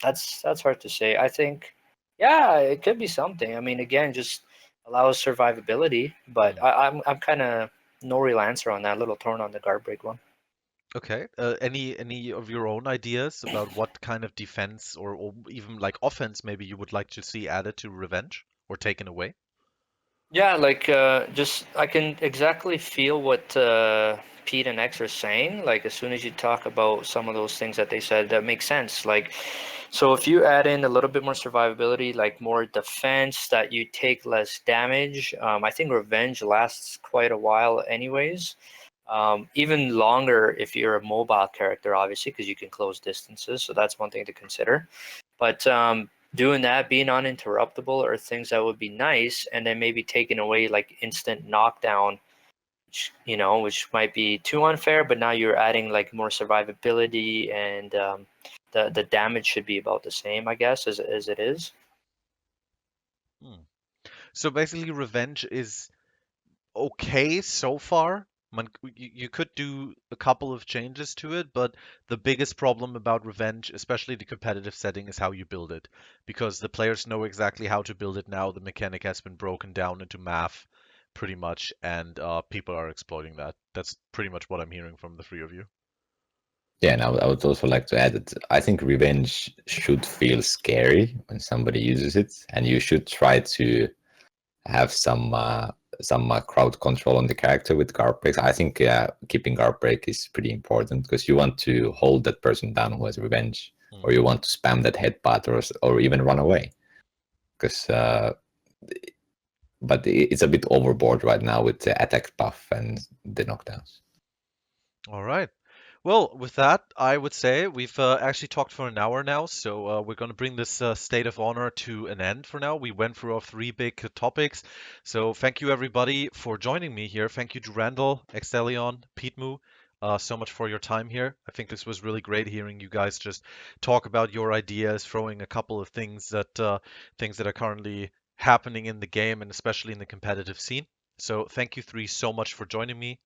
That's hard to say. I think, yeah, it could be something. I mean, again, just allows survivability, but I'm kind of no real answer on that. Little torn on the guard break one. Okay. Any of your own ideas about what kind of defense or even like offense maybe you would like to see added to Revenge or taken away? Yeah, like just I can exactly feel what Pete and X are saying. Like as soon as you talk about some of those things that they said, that makes sense. Like, so if you add in a little bit more survivability, like more defense, that you take less damage, I think Revenge lasts quite a while, anyways. Even longer if you're a mobile character, obviously, because you can close distances. So that's one thing to consider. But doing that, being uninterruptible, are things that would be nice, and then maybe taking away like instant knockdown, which might be too unfair. But now you're adding like more survivability, and the damage should be about the same, I guess, as it is. Hmm. So basically, Revenge is okay so far. You could do a couple of changes to it, but the biggest problem about Revenge, especially the competitive setting, is how you build it. Because the players know exactly how to build it now. The mechanic has been broken down into math, pretty much, and people are exploiting that. That's pretty much what I'm hearing from the three of you. Yeah, and I would also like to add that I think revenge should feel scary when somebody uses it, and you should try to have some crowd control on the character with guard breaks. I think keeping guard break is pretty important because you want to hold that person down who has revenge, Hmm. or you want to spam that headbutt or even run away. Because but it's a bit overboard right now with the attack buff and the knockdowns. All right. Well, with that, I would say we've actually talked for an hour now, so we're going to bring this State of Honor to an end for now. We went through our three big topics. So thank you, everybody, for joining me here. Thank you to Randall, Extheleon, Petemoo, so much for your time here. I think this was really great hearing you guys just talk about your ideas, throwing a couple of things that are currently happening in the game and especially in the competitive scene. So thank you three so much for joining me.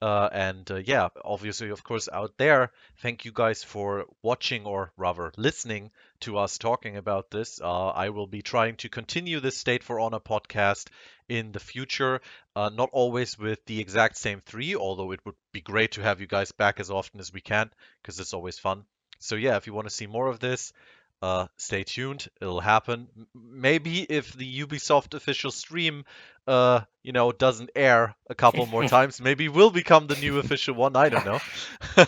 Yeah, obviously, of course, out there, thank you guys for watching or rather listening to us talking about this. I will be trying to continue this State for Honor podcast in the future, not always with the exact same three, although it would be great to have you guys back as often as we can because it's always fun. So, yeah, if you want to see more of this, stay tuned. It'll happen. Maybe if the Ubisoft official stream doesn't air a couple more times, maybe we'll become the new official one. I don't know.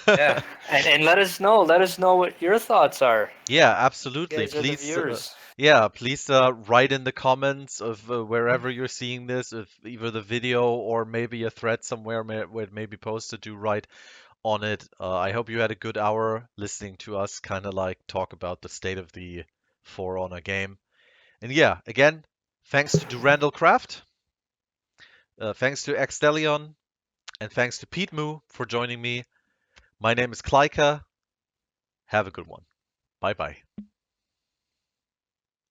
Yeah, and let us know what your thoughts are. Yeah, You absolutely. guys are the Please, viewers. yeah, please write in the comments of wherever you're seeing this, if either the video or maybe a thread somewhere where it may be posted, do write on it. I hope you had a good hour listening to us kind of like talk about the state of the For Honor game. And yeah, again, thanks to Durandal Craft, thanks to Extheleon, and thanks to Petemoo for joining me. My name is Klyka. Have a good one. Bye bye.